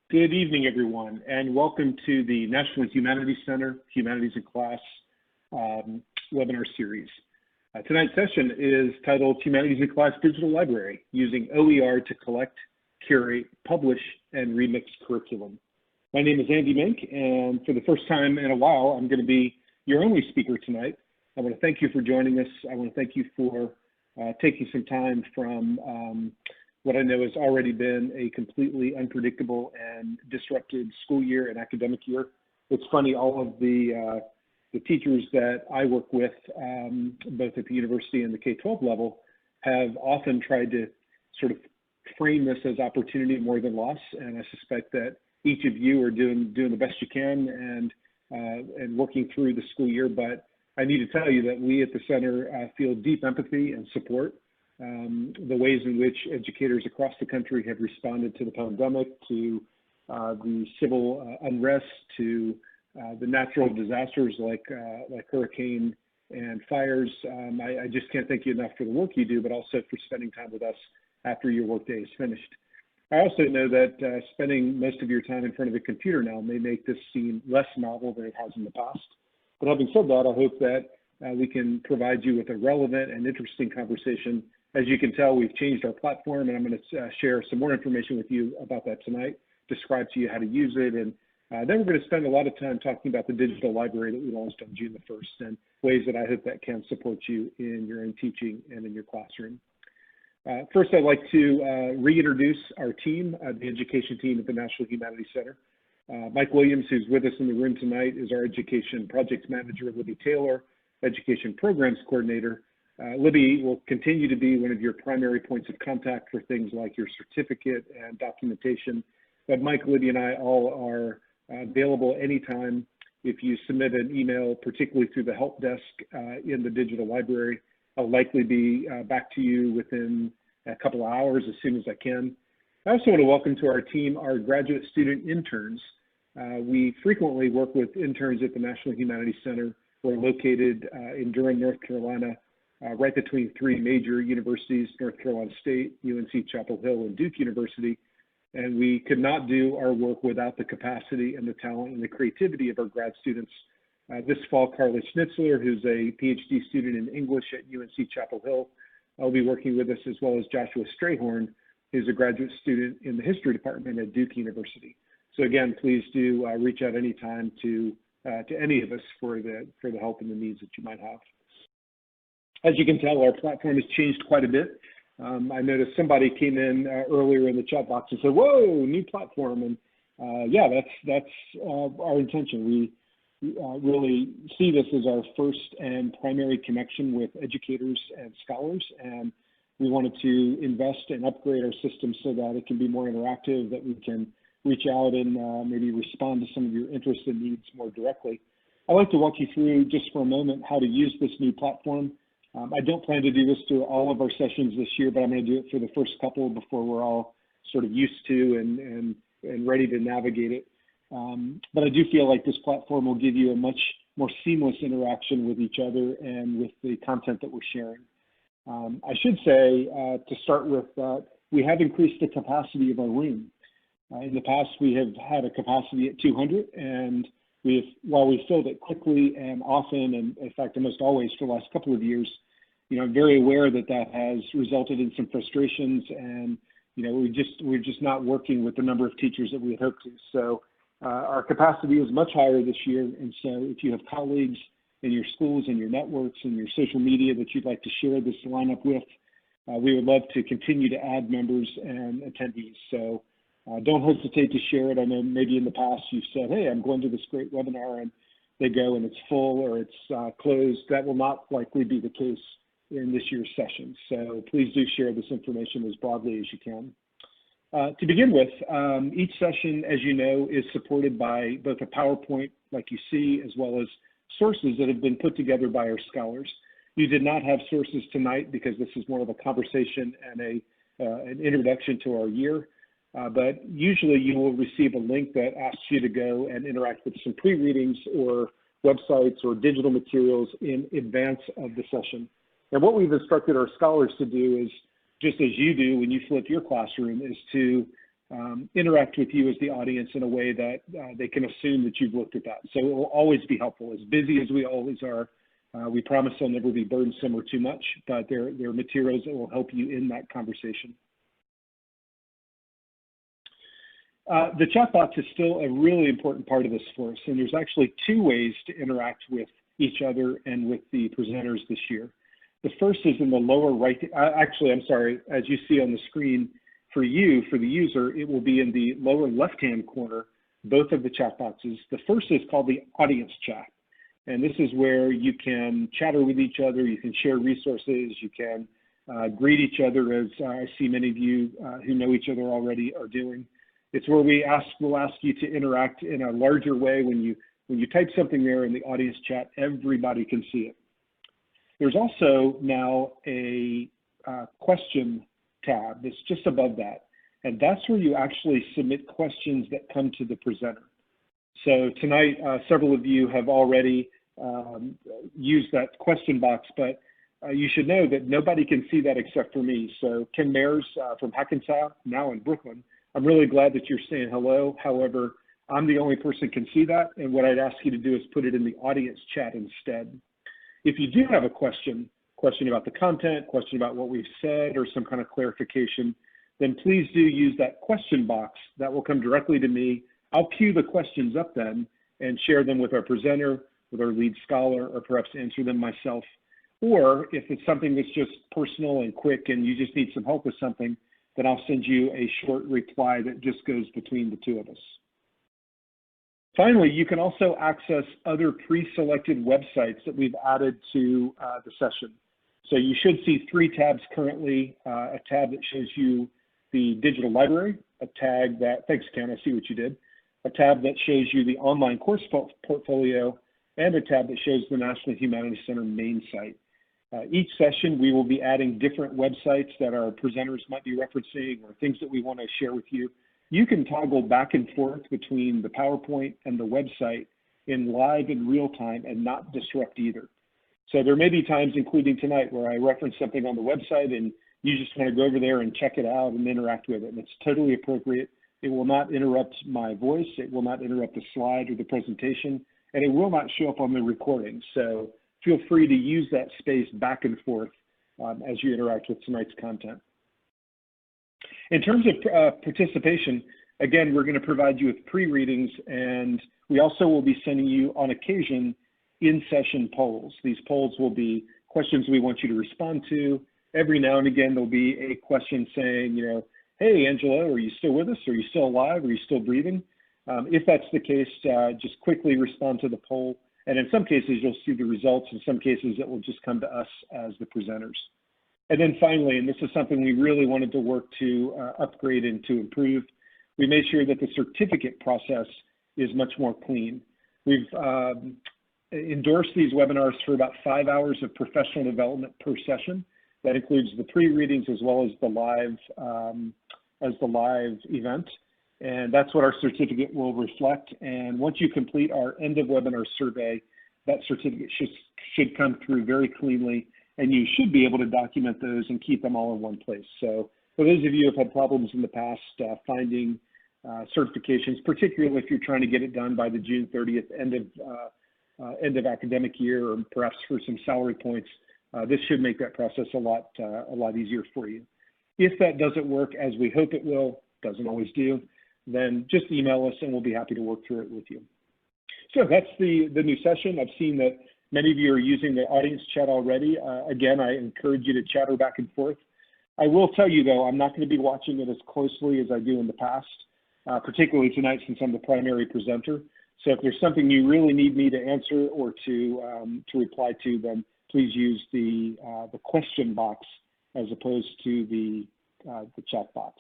Good evening, everyone, and welcome to the National Humanities Center Humanities in Class webinar series. Tonight's session is titled Humanities in Class Digital Library, using OER to collect, curate, publish, and remix curriculum. My name is Andy Mink, and for the first time in a while, I'm going to be your only speaker tonight. I want to thank you for joining us. I want to thank you for taking some time from what I know has already been a completely unpredictable and disrupted school year and academic year. It's funny, all of the teachers that I work with, both at the university and the K-12 level, have often tried to sort of frame this as opportunity more than loss. And I suspect that each of you are doing the best you can and working through the school year. But I need to tell you that we at the center feel deep empathy and support. The ways in which educators across the country have responded to the pandemic, to the civil unrest, to the natural disasters like hurricane and fires. I just can't thank you enough for the work you do, but also for spending time with us after your workday is finished. I also know that spending most of your time in front of a computer now may make this seem less novel than it has in the past. But having said that, I hope that we can provide you with a relevant and interesting conversation. As you can tell, we've changed our platform, and I'm going to share some more information with you about that tonight, describe to you how to use it, and then we're going to spend a lot of time talking about the digital library that we launched on June the 1st and ways that I hope that can support you in your own teaching and in your classroom. First, I'd like to reintroduce our team, the education team at the National Humanities Center. Mike Williams, who's with us in the room tonight, is our education project manager. Libby Taylor, education programs coordinator. Libby will continue to be one of your primary points of contact for things like your certificate and documentation. But Mike, Libby, and I all are available anytime. If you submit an email, particularly through the help desk in the digital library, I'll likely be back to you within a couple of hours as soon as I can. I also want to welcome to our team our graduate student interns. We frequently work with interns at the National Humanities Center. We're located in Durham, North Carolina, right between three major universities, North Carolina State, UNC Chapel Hill, and Duke University. And we could not do our work without the capacity and the talent and the creativity of our grad students. This fall, Carla Schnitzler, who's a PhD student in English at UNC Chapel Hill, will be working with us, as well as Joshua Strayhorn, who's a graduate student in the history department at Duke University. So again, please do reach out anytime to any of us for the help and the needs that you might have. As you can tell, our platform has changed quite a bit. I noticed somebody came in earlier in the chat box and said, "Whoa, new platform!" And yeah, that's our intention. We really see this as our first and primary connection with educators and scholars, and we wanted to invest and upgrade our system so that it can be more interactive, that we can reach out and maybe respond to some of your interests and needs more directly. I'd like to walk you through just for a moment how to use this new platform. I don't plan to do this through all of our sessions this year, but I'm going to do it for the first couple before we're all sort of used to and ready to navigate it. But I do feel like this platform will give you a much more seamless interaction with each other and with the content that we're sharing. I should say, to start with, we have increased the capacity of our room. In the past, we have had a capacity at 200, and while we filled it quickly and often, and in fact, almost always for the last couple of years, I'm very aware that that has resulted in some frustrations, and we're just not working with the number of teachers that we had hoped to. So our capacity is much higher this year, and so if you have colleagues in your schools and your networks and your social media that you'd like to share this lineup with, we would love to continue to add members and attendees. So don't hesitate to share it. I know maybe in the past you've said, "Hey, I'm going to this great webinar," and they go and it's full or it's closed. That will not likely be the case in this year's session. So please do share this information as broadly as you can. To begin with, each session, as you know, is supported by both a PowerPoint, like you see, as well as sources that have been put together by our scholars. You did not have sources tonight because this is more of a conversation and an introduction to our year. But usually you will receive a link that asks you to go and interact with some pre-readings or websites or digital materials in advance of the session. And what we've instructed our scholars to do is, just as you do when you flip your classroom, is to interact with you as the audience in a way that they can assume that you've looked at that. So it will always be helpful. As busy as we always are, we promise they'll never be burdensome or too much, but they're materials that will help you in that conversation. The chat box is still a really important part of this for us, and there's actually two ways to interact with each other and with the presenters this year. The first is in the lower right, actually, I'm sorry, as you see on the screen, for you, for the user, it will be in the lower left-hand corner, both of the chat boxes. The first is called the audience chat. And this is where you can chatter with each other, you can share resources, you can greet each other, as I see many of you who know each other already are doing. It's where we'll ask you to interact in a larger way. When you type something there in the audience chat, everybody can see it. There's also now a question tab that's just above that. And that's where you actually submit questions that come to the presenter. So tonight, several of you have already used that question box, but you should know that nobody can see that except for me. So Ken Mayers from Hackensack, now in Brooklyn, I'm really glad that you're saying hello. However, I'm the only person who can see that, and what I'd ask you to do is put it in the audience chat instead. If you do have a question about the content, question about what we've said, or some kind of clarification, then please do use that question box. That will come directly to me. I'll queue the questions up then and share them with our presenter, with our lead scholar, or perhaps answer them myself. Or if it's something that's just personal and quick and you just need some help with something, then I'll send you a short reply that just goes between the two of us. Finally, you can also access other pre-selected websites that we've added to the session. So you should see three tabs currently, a tab that shows you the digital library, a tag that, thanks Ken, I see what you did, a tab that shows you the online course portfolio, and a tab that shows the National Humanities Center main site. Each session, we will be adding different websites that our presenters might be referencing or things that we want to share with you. You can toggle back and forth between the PowerPoint and the website in live and real time and not disrupt either. So there may be times, including tonight, where I reference something on the website and you just want to go over there and check it out and interact with it. And it's totally appropriate. It will not interrupt my voice. It will not interrupt the slide or the presentation, and it will not show up on the recording. So feel free to use that space back and forth as you interact with tonight's content. In terms of participation, again, we're going to provide you with pre-readings, and we also will be sending you on occasion in-session polls. These polls will be questions we want you to respond to. Every now and again, there'll be a question saying, you know, hey, Angela, are you still with us? Are you still alive? Are you still breathing? If that's the case, just quickly respond to the poll. And in some cases, you'll see the results. In some cases, it will just come to us as the presenters. And then finally, and this is something we really wanted to work to upgrade and to improve, we made sure that the certificate process is much more clean. We've endorsed these webinars for about 5 hours of professional development per session. That includes the pre-readings as well as the live event. And that's what our certificate will reflect. And once you complete our end of webinar survey, that certificate should come through very cleanly, and you should be able to document those and keep them all in one place. So for those of you who have had problems in the past finding certifications, particularly if you're trying to get it done by the June 30th end of academic year, or perhaps for some salary points, this should make that process a lot easier for you. If that doesn't work as we hope it will, doesn't always do, then just email us and we'll be happy to work through it with you. So that's the new session. I've seen that many of you are using the audience chat already. Again, I encourage you to chatter back and forth. I will tell you though, I'm not going to be watching it as closely as I do in the past, particularly tonight since I'm the primary presenter. So if there's something you really need me to answer or to reply to, then please use the question box as opposed to the chat box.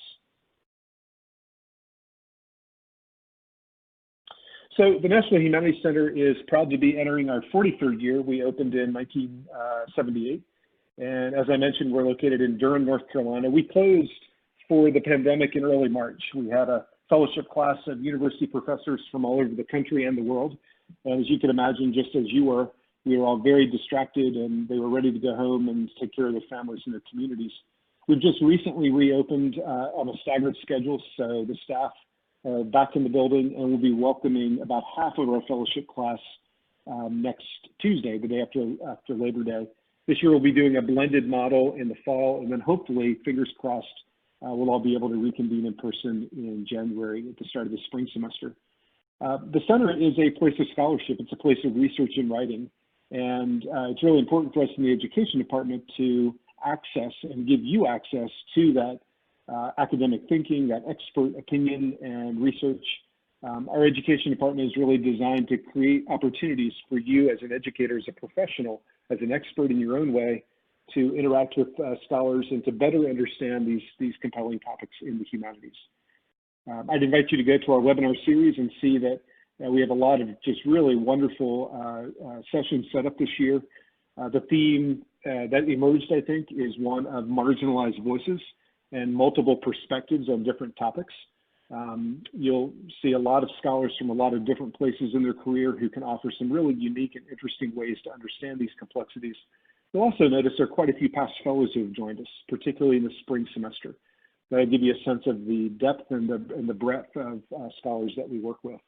So the National Humanities Center is proud to be entering our 43rd year. We opened in 1978. And as I mentioned, we're located in Durham, North Carolina. We closed for the pandemic in early March. We had a fellowship class of university professors from all over the country and the world. And as you can imagine, just as you were, we were all very distracted and they were ready to go home and take care of their families and their communities. We've just recently reopened on a staggered schedule, so the staff are back in the building, and we'll be welcoming about half of our fellowship class next Tuesday, the day after Labor Day. This year we'll be doing a blended model in the fall, and then hopefully, fingers crossed, we'll all be able to reconvene in person in January at the start of the spring semester. The center is a place of scholarship. It's a place of research and writing, and it's really important for us in the education department to access and give you access to that academic thinking, that expert opinion and research. Our education department is really designed to create opportunities for you as an educator, as a professional, as an expert in your own way, to interact with scholars and to better understand these compelling topics in the humanities. I'd invite you to go to our webinar series and see that we have a lot of just really wonderful sessions set up this year. The theme that emerged, I think, is one of marginalized voices and multiple perspectives on different topics. You'll see a lot of scholars from a lot of different places in their career who can offer some really unique and interesting ways to understand these complexities. You'll also notice there are quite a few past fellows who have joined us, particularly in the spring semester. That'll give you a sense of the depth and the breadth of scholars that we work with.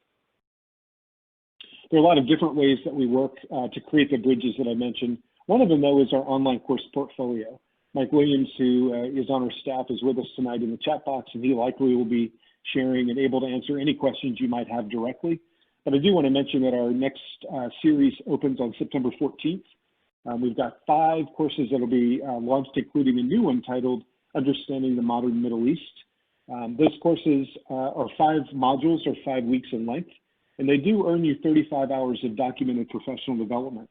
There are a lot of different ways that we work to create the bridges that I mentioned. One of them, though, is our online course portfolio. Mike Williams, who is on our staff, is with us tonight in the chat box, and he likely will be sharing and able to answer any questions you might have directly. But I do want to mention that our next series opens on September 14th. We've got 5 courses that will be launched, including a new one titled Understanding the Modern Middle East. Those courses are 5 modules or 5 weeks in length, and they do earn you 35 hours of documented professional development.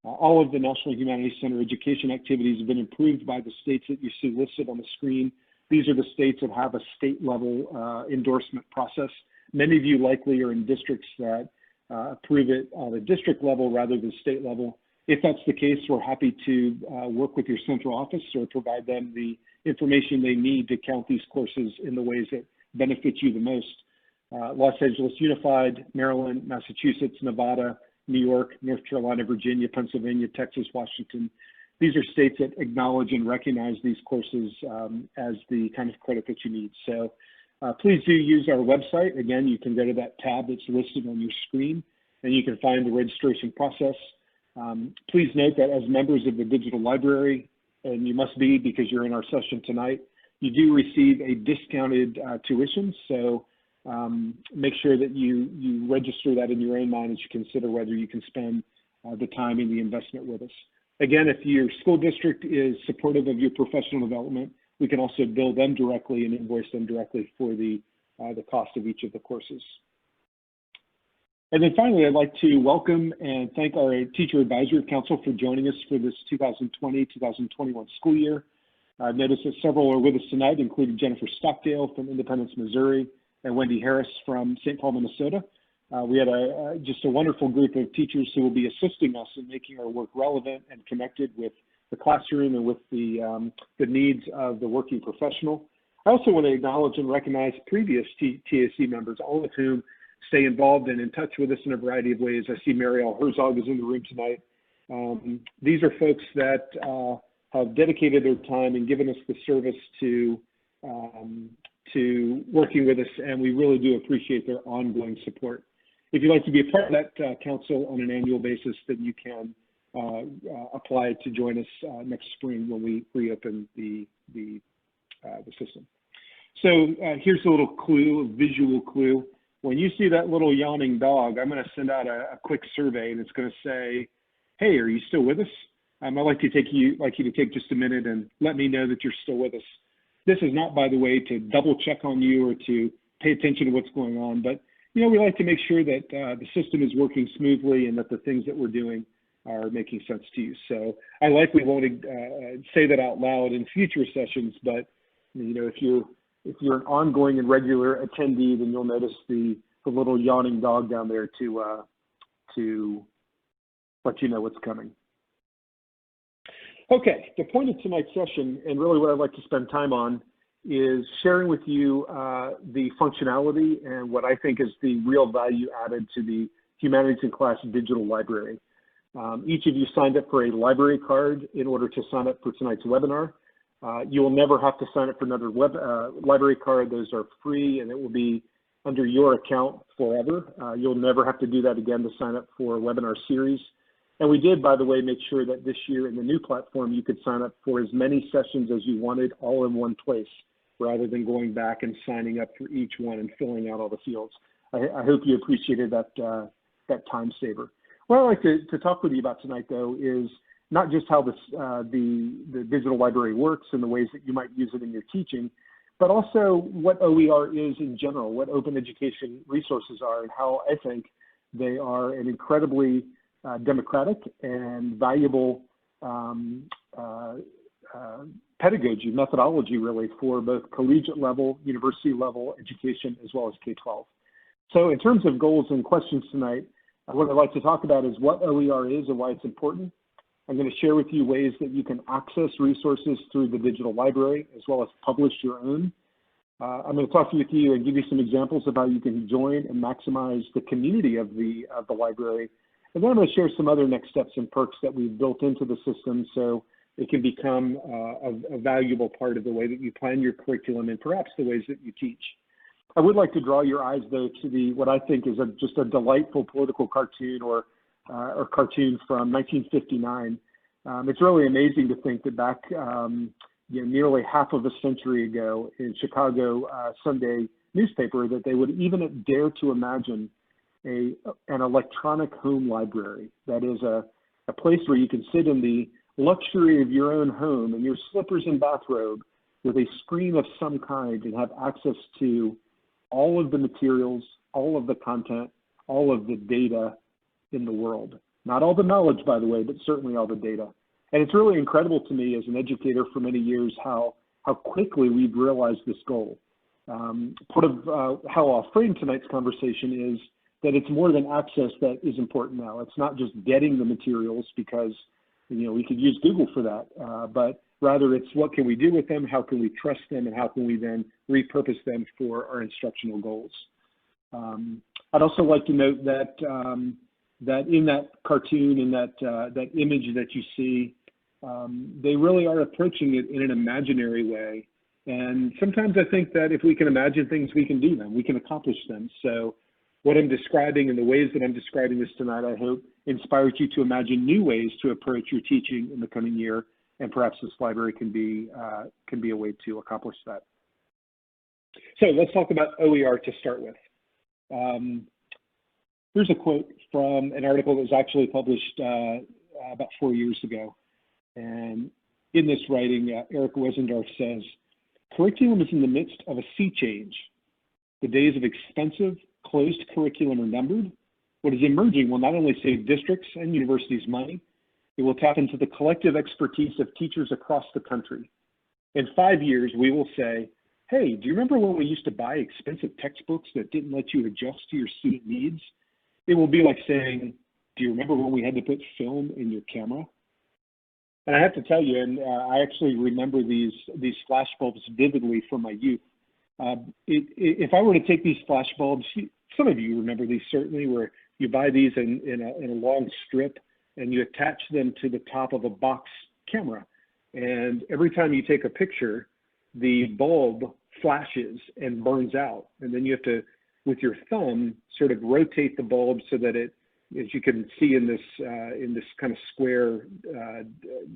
All of the National Humanities Center education activities have been approved by the states that you see listed on the screen. These are the states that have a state-level endorsement process. Many of you likely are in districts that approve it on a district level rather than state level. If that's the case, we're happy to work with your central office or provide them the information they need to count these courses in the ways that benefit you the most. Los Angeles Unified, Maryland, Massachusetts, Nevada, New York, North Carolina, Virginia, Pennsylvania, Texas, Washington. These are states that acknowledge and recognize these courses as the kind of credit that you need. So please do use our website. Again, you can go to that tab that's listed on your screen, and you can find the registration process. Please note that as members of the digital library, and you must be because you're in our session tonight, you do receive a discounted tuition. So make sure that you register that in your own mind as you consider whether you can spend the time and the investment with us. Again, if your school district is supportive of your professional development, we can also bill them directly and invoice them directly for the cost of each of the courses. And then finally, I'd like to welcome and thank our Teacher Advisory Council for joining us for this 2020-2021 school year. I've noticed that several are with us tonight, including Jennifer Stockdale from Independence, Missouri, and Wendy Harris from St. Paul, Minnesota. We had just a wonderful group of teachers who will be assisting us in making our work relevant and connected with the classroom and with the needs of the working professional. I also want to acknowledge and recognize previous TAC members, all of whom stay involved and in touch with us in a variety of ways. I see Marielle Herzog is in the room tonight. These are folks that have dedicated their time and given us the service to working with us, and we really do appreciate their ongoing support. If you'd like to be a part of that council on an annual basis, then you can apply to join us next spring when we reopen the system. So here's a little clue, a visual clue. When you see that little yawning dog, I'm going to send out a quick survey, and it's going to say, "Hey, are you still with us?" I'd like you to take just a minute and let me know that you're still with us. This is not, by the way, to double check on you or to pay attention to what's going on, but we like to make sure that the system is working smoothly and that the things that we're doing are making sense to you. So I likely won't say that out loud in future sessions, but if you're an ongoing and regular attendee, then you'll notice the little yawning dog down there to let you know what's coming. Okay, the point of tonight's session, and really what I'd like to spend time on, is sharing with you the functionality and what I think is the real value added to the Humanities in Class digital library. Each of you signed up for a library card in order to sign up for tonight's webinar. You will never have to sign up for another library card. Those are free, and it will be under your account forever. You'll never have to do that again to sign up for a webinar series. And we did, by the way, make sure that this year in the new platform, you could sign up for as many sessions as you wanted all in one place, rather than going back and signing up for each one and filling out all the fields. I hope you appreciated that, that time saver. What I'd like to talk with you about tonight, though, is not just how this, the digital library works and the ways that you might use it in your teaching, but also what OER is in general, what open education resources are, and how I think they are an incredibly democratic and valuable pedagogy, methodology really, for both collegiate level, university level education, as well as K-12. So in terms of goals and questions tonight, what I'd like to talk about is what OER is and why it's important. I'm going to share with you ways that you can access resources through the digital library, as well as publish your own. I'm going to talk with you and give you some examples of how you can join and maximize the community of the library. And then I'm going to share some other next steps and perks that we've built into the system so it can become a valuable part of the way that you plan your curriculum and perhaps the ways that you teach. I would like to draw your eyes, though, to what I think is just a delightful political cartoon or cartoon from 1959. It's really amazing to think that back nearly half of a century ago in Chicago Sunday newspaper that they would even dare to imagine an electronic home library. That is a place where you can sit in the luxury of your own home in your slippers and bathrobe with a screen of some kind and have access to all of the materials, all of the content, all of the data in the world. Not all the knowledge, by the way, but certainly all the data. And it's really incredible to me as an educator for many years how quickly we've realized this goal. Part of how I'll frame tonight's conversation is that it's more than access that is important now. It's not just getting the materials because we could use Google for that, but rather it's what can we do with them, how can we trust them, and how can we then repurpose them for our instructional goals. I'd also like to note that that in that cartoon, in that image that you see, they really are approaching it in an imaginary way. And sometimes I think that if we can imagine things, we can do them, we can accomplish them. So what I'm describing and the ways that I'm describing this tonight, I hope inspires you to imagine new ways to approach your teaching in the coming year. And perhaps this library can be a way to accomplish that. So let's talk about OER to start with. Here's a quote from an article that was actually published about 4 years ago. And in this writing, Eric Wesendorf says, curriculum is in the midst of a sea change. The days of expensive, closed curriculum are numbered. What is emerging will not only save districts and universities money, it will tap into the collective expertise of teachers across the country. In 5 years, we will say, hey, do you remember when we used to buy expensive textbooks that didn't let you adjust to your student needs? It will be like saying, do you remember when we had to put film in your camera? And I have to tell you, and I actually remember these flash bulbs vividly from my youth. If I were to take these flash bulbs, some of you remember these certainly, where you buy these in a long strip and you attach them to the top of a box camera. And every time you take a picture, the bulb flashes and burns out. And then you have to, with your thumb, sort of rotate the bulb so that it, as you can see in this kind of square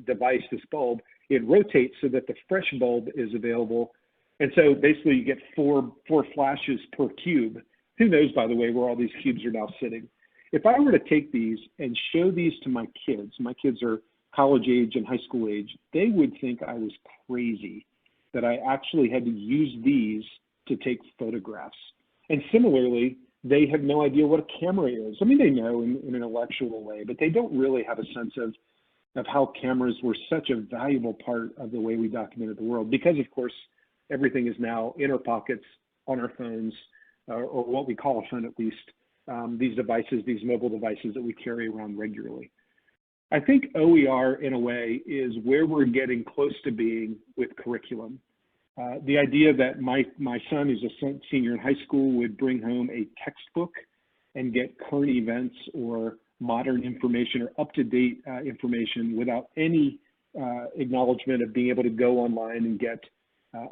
device, this bulb, it rotates so that the fresh bulb is available. And so basically you get four flashes per cube. Who knows, by the way, where all these cubes are now sitting. If I were to take these and show these to my kids are college age and high school age, they would think I was crazy that I actually had to use these to take photographs. And similarly, they have no idea what a camera is. I mean, they know in an intellectual way, but they don't really have a sense of how cameras were such a valuable part of the way we documented the world, because of course, everything is now in our pockets, on our phones, or what we call a phone at least, these devices, these mobile devices that we carry around regularly. I think OER, in a way, is where we're getting close to being with curriculum. The idea that my son, who's a senior in high school, would bring home a textbook and get current events or modern information or up-to-date information without any acknowledgement of being able to go online and get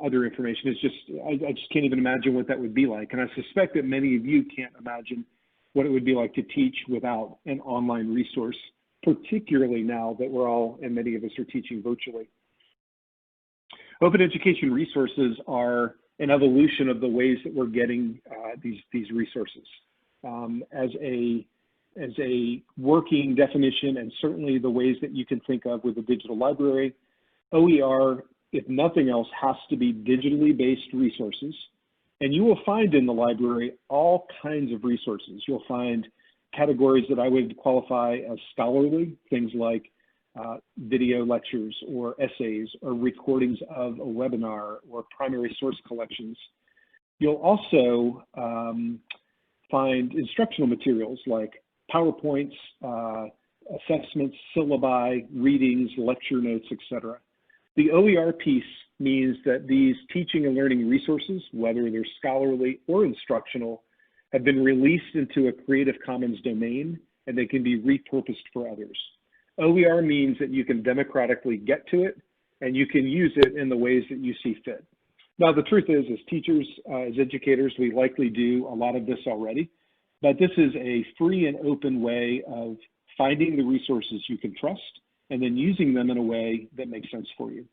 other information. It's just, I just can't even imagine what that would be like. And I suspect that many of you can't imagine what it would be like to teach without an online resource, particularly now that we're all, and many of us are teaching virtually. Open education resources are an evolution of the ways that we're getting these resources. As a working definition, and certainly the ways that you can think of with a digital library, OER, if nothing else, has to be digitally based resources. And you will find in the library all kinds of resources. You'll find categories that I would qualify as scholarly, things like video lectures or essays or recordings of a webinar or primary source collections. You'll also find instructional materials like PowerPoints, assessments, syllabi, readings, lecture notes, etc. The OER piece means that these teaching and learning resources, whether they're scholarly or instructional, have been released into a Creative Commons domain and they can be repurposed for others. OER means that you can democratically get to it and you can use it in the ways that you see fit. Now, the truth is, as teachers, as educators, we likely do a lot of this already, but this is a free and open way of finding the resources you can trust and then using them in a way that makes sense for you.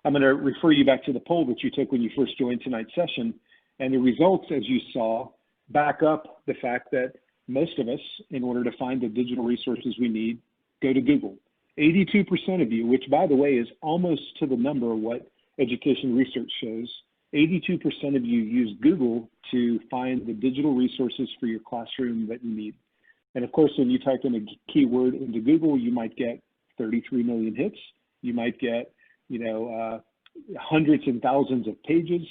I'm going to refer you back to the poll that you took when you first joined tonight's session, and the results, as you saw, back up the fact that most of us, in order to find the digital resources we need, go to Google. 82% of you, which by the way is almost to the number of what education research shows, 82% of you use Google to find the digital resources for your classroom that you need. And of course, when you type in a keyword into Google, you might get 33 million hits. You might get, hundreds and thousands of pages,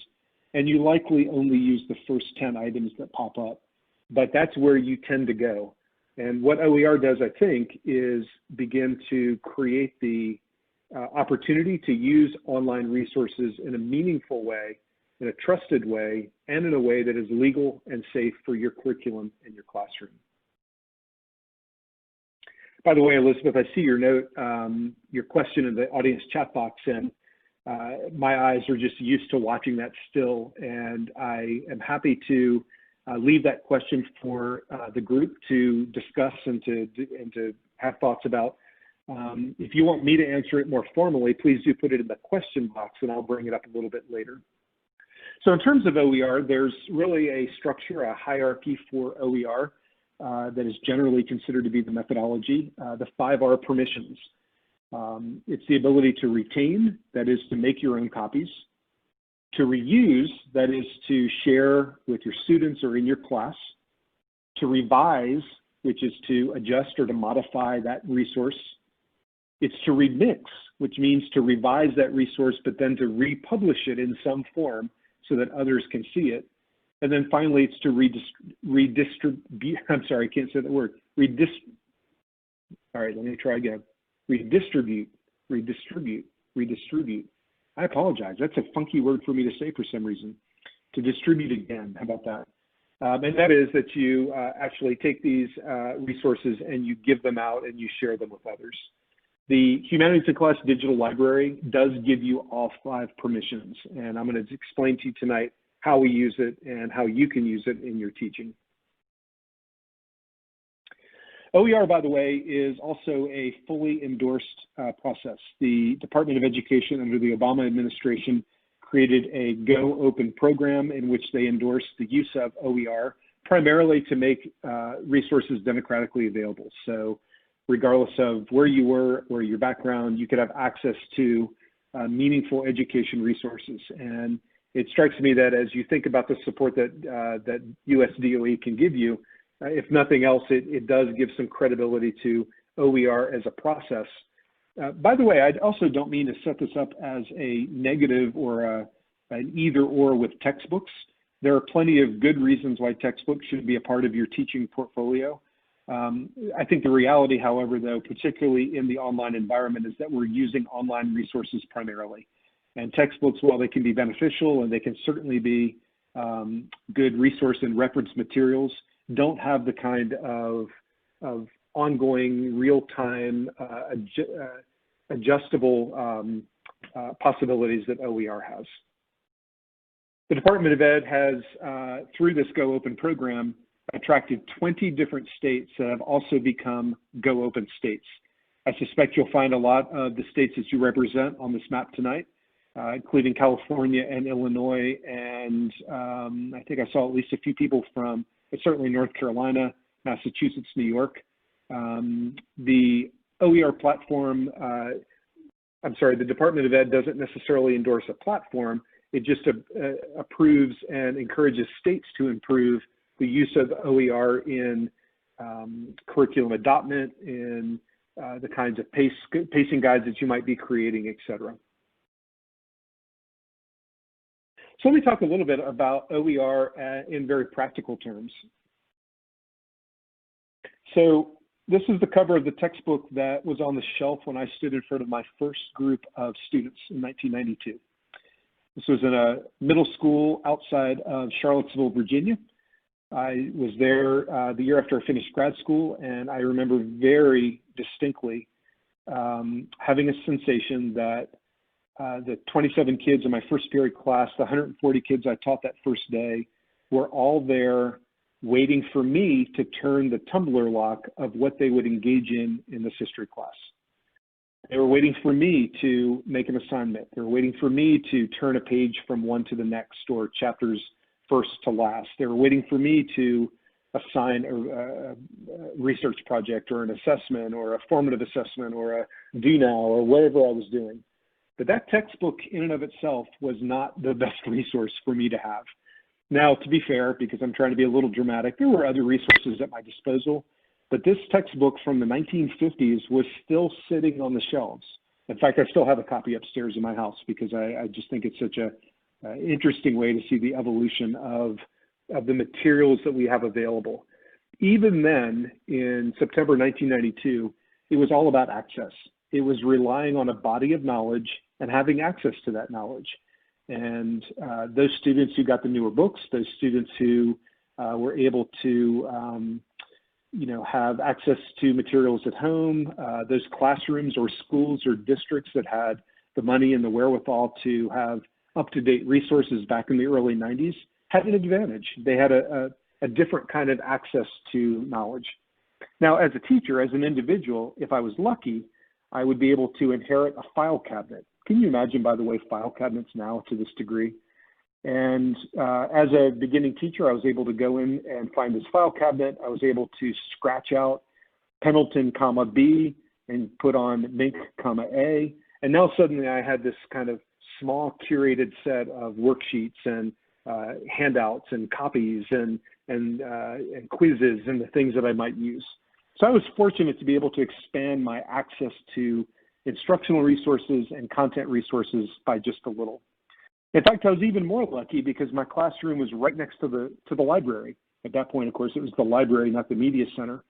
and you likely only use the first 10 items that pop up. But that's where you tend to go. And what OER does, I think, is begin to create the opportunity to use online resources in a meaningful way, in a trusted way, and in a way that is legal and safe for your curriculum and your classroom. By the way, Elizabeth, I see your note, your question in the audience chat box, and my eyes are just used to watching that still, and I am happy to leave that question for the group to discuss and to have thoughts about. If you want me to answer it more formally, please do put it in the question box, and I'll bring it up a little bit later. So in terms of OER, there's really a structure, a hierarchy for OER that is generally considered to be the methodology, the 5R permissions. It's the ability to retain, that is to make your own copies, to reuse, that is to share with your students or in your class, to revise, which is to adjust or to modify that resource. It's to remix, which means to revise that resource, but then to republish it in some form so that others can see it. And then finally, it's to redistribute, I'm sorry, I can't say that word. All right, let me try again. Redistribute. I apologize. That's a funky word for me to say for some reason. To distribute again, how about that? And that is that you actually take these resources and you give them out and you share them with others. The Humanities in Class Digital Library does give you all 5 permissions, and I'm going to explain to you tonight how we use it and how you can use it in your teaching. OER, by the way, is also a fully endorsed process. The Department of Education under the Obama administration created a GoOpen program in which they endorsed the use of OER, primarily to make resources democratically available. So regardless of where you were or your background, you could have access to meaningful education resources. And it strikes me that as you think about the support that, that US DOE can give you, if nothing else, it does give some credibility to OER as a process. By the way, I also don't mean to set this up as a negative or an either or with textbooks. There are plenty of good reasons why textbooks should be a part of your teaching portfolio. I think the reality, however, though, particularly in the online environment, is that we're using online resources primarily. And textbooks, while they can be beneficial and they can certainly be good resource and reference materials, don't have the kind of ongoing real-time adjustable possibilities that OER has. The Department of Ed has, through this GoOpen program, attracted 20 different states that have also become GoOpen states. I suspect you'll find a lot of the states that you represent on this map tonight, including California and Illinois, and I think I saw at least a few people from certainly North Carolina, Massachusetts, New York. The OER platform, the Department of Ed doesn't necessarily endorse a platform. It just approves and encourages states to improve the use of OER in curriculum adoption, in the kinds of pacing guides that you might be creating, et cetera. So let me talk a little bit about OER in very practical terms. So this is the cover of the textbook that was on the shelf when I stood in front of my first group of students in 1992. This was in a middle school outside of Charlottesville, Virginia. I was there the year after I finished grad school, and I remember very distinctly having a sensation that the 27 kids in my first period class, the 140 kids I taught that first day, were all there waiting for me to turn the tumbler lock of what they would engage in this history class. They were waiting for me to make an assignment. They were waiting for me to turn a page from one to the next, or chapters first to last. They were waiting for me to assign a research project or an assessment or a formative assessment or a do now or whatever I was doing. But that textbook in and of itself was not the best resource for me to have. Now, to be fair, because I'm trying to be a little dramatic, there were other resources at my disposal, but this textbook from the 1950s was still sitting on the shelves. In fact, I still have a copy upstairs in my house because I just think it's such a interesting way to see the evolution of the materials that we have available. Even then, in September 1992, it was all about access. It was relying on a body of knowledge and having access to that knowledge. And those students who got the newer books, those students who were able to have access to materials at home, those classrooms or schools or districts that had the money and the wherewithal to have up-to-date resources back in the early 90s had an advantage. They had a different kind of access to knowledge. Now, as a teacher, as an individual, if I was lucky, I would be able to inherit a file cabinet. Can you imagine, by the way, file cabinets now to this degree? And as a beginning teacher, I was able to go in and find this file cabinet. I was able to scratch out Pendleton, comma B, and put on Mink, comma A. And now suddenly I had this kind of small curated set of worksheets and handouts and copies and quizzes and the things that I might use. So I was fortunate to be able to expand my access to instructional resources and content resources by just a little. In fact, I was even more lucky because my classroom was right next to the library. At that point, of course, it was the library, not the media center.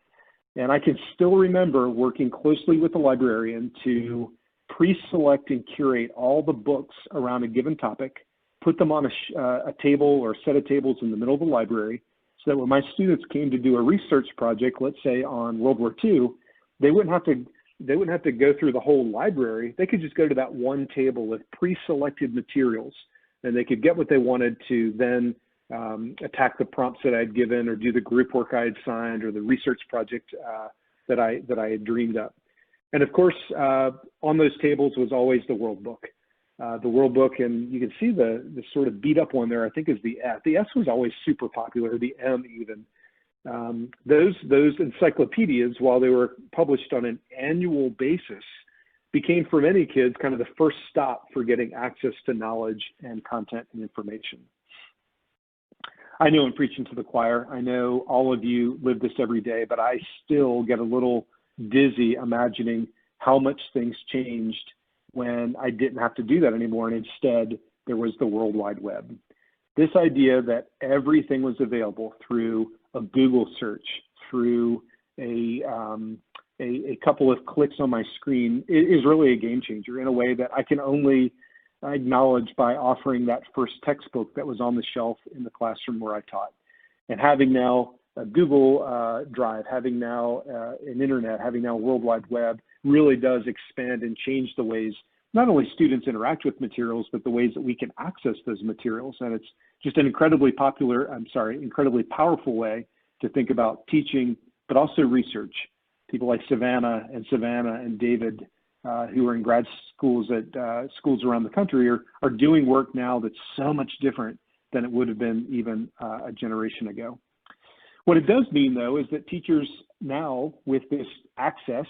And I can still remember working closely with the librarian to pre-select and curate all the books around a given topic, put them on a table or a set of tables in the middle of the library, so that when my students came to do a research project, let's say on World War II, they wouldn't have to go through the whole library. They could just go to that one table with pre-selected materials, and they could get what they wanted to then attack the prompts that I had given, or do the group work I had signed, or the research project that I had dreamed up. And of course, on those tables was always the World Book. The World Book, and you can see the sort of beat up one there, I think is the F. The S was always super popular, the M even. Those encyclopedias, while they were published on an annual basis, became for many kids kind of the first stop for getting access to knowledge and content and information. I know I'm preaching to the choir. I know all of you live this every day, but I still get a little dizzy imagining how much things changed when I didn't have to do that anymore, and instead there was the World Wide Web. This idea that everything was available through a Google search, through a couple of clicks on my screen is really a game changer in a way that I can only acknowledge by offering that first textbook that was on the shelf in the classroom where I taught. And having now a Google Drive, having now an internet, having now a World Wide Web, really does expand and change the ways not only students interact with materials, but the ways that we can access those materials. And it's just an incredibly powerful way to think about teaching, but also research. People like Savannah and David, who are in grad schools at schools around the country, are doing work now that's so much different than it would have been even a generation ago. What it does mean, though, is that teachers now, with this access,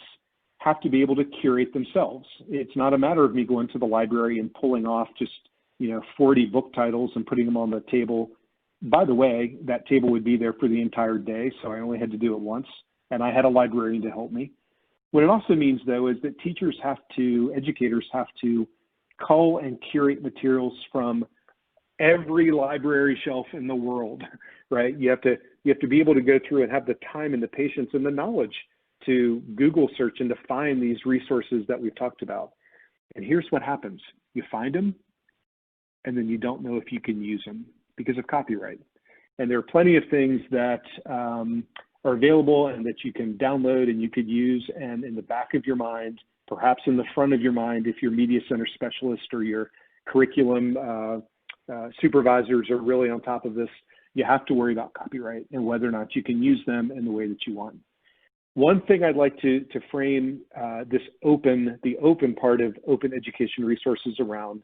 have to be able to curate themselves. It's not a matter of me going to the library and pulling off just 40 book titles and putting them on the table. By the way, that table would be there for the entire day, so I only had to do it once, and I had a librarian to help me. What it also means, though, is that educators have to cull and curate materials from every library shelf in the world, right? You have to be able to go through and have the time and the patience and the knowledge to Google search and to find these resources that we've talked about. And here's what happens. You find them, and then you don't know if you can use them because of copyright. And there are plenty of things that are available and that you can download and you could use, and in the back of your mind, perhaps in the front of your mind, if your media center specialist or your curriculum supervisors are really on top of this, you have to worry about copyright and whether or not you can use them in the way that you want. One thing I'd like to frame the open part of open education resources around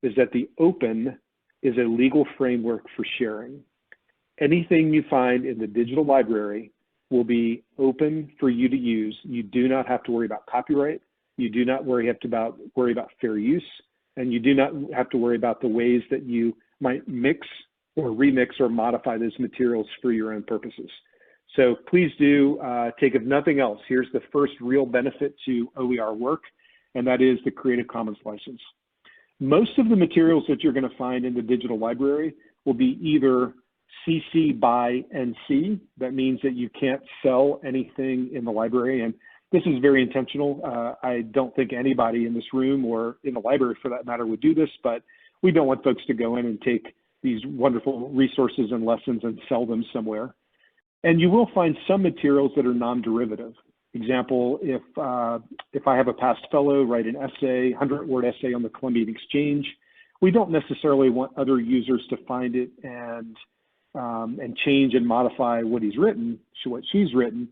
is that the open is a legal framework for sharing. Anything you find in the digital library will be open for you to use. You do not have to worry about copyright. You do not worry about fair use, and you do not have to worry about the ways that you might mix or remix or modify those materials for your own purposes. So please do take, if nothing else, here's the first real benefit to OER work, and that is the Creative Commons license. Most of the materials that you're going to find in the digital library will be either CC by NC. That means that you can't sell anything in the library, and this is very intentional. I don't think anybody in this room or in the library for that matter would do this, but we don't want folks to go in and take these wonderful resources and lessons and sell them somewhere. And you will find some materials that are non-derivative. Example, if I have a past fellow write an essay, 100-word essay on the Columbian Exchange, we don't necessarily want other users to find it and change and modify what he's written, what she's written.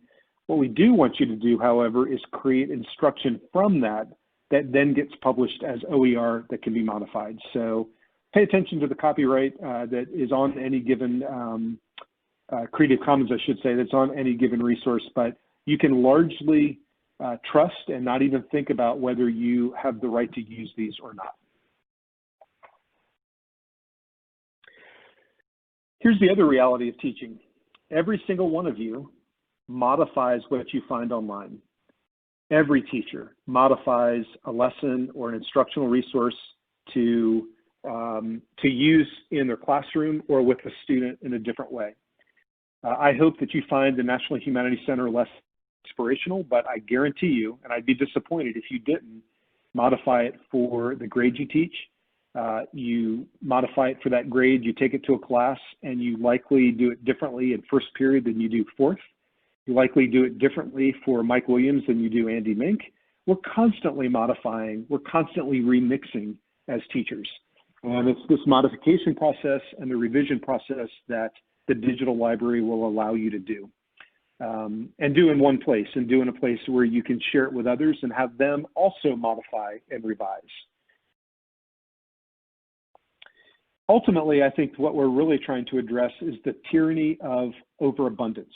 What we do want you to do, however, is create instruction from that then gets published as OER that can be modified. So pay attention to the copyright that is on any given Creative Commons, I should say, that's on any given resource, but you can largely trust and not even think about whether you have the right to use these or not. Here's the other reality of teaching. Every single one of you modifies what you find online. Every teacher modifies a lesson or an instructional resource to use in their classroom or with a student in a different way. I hope that you find the National Humanities Center less inspirational, but I guarantee you, and I'd be disappointed if you didn't, modify it for the grade you teach. You modify it for that grade, you take it to a class, and you likely do it differently in first period than you do fourth. You likely do it differently for Mike Williams than you do Andy Mink. We're constantly modifying, we're constantly remixing as teachers. And it's this modification process and the revision process that the digital library will allow you to do. And do in one place, and do in a place where you can share it with others and have them also modify and revise. Ultimately, I think what we're really trying to address is the tyranny of overabundance.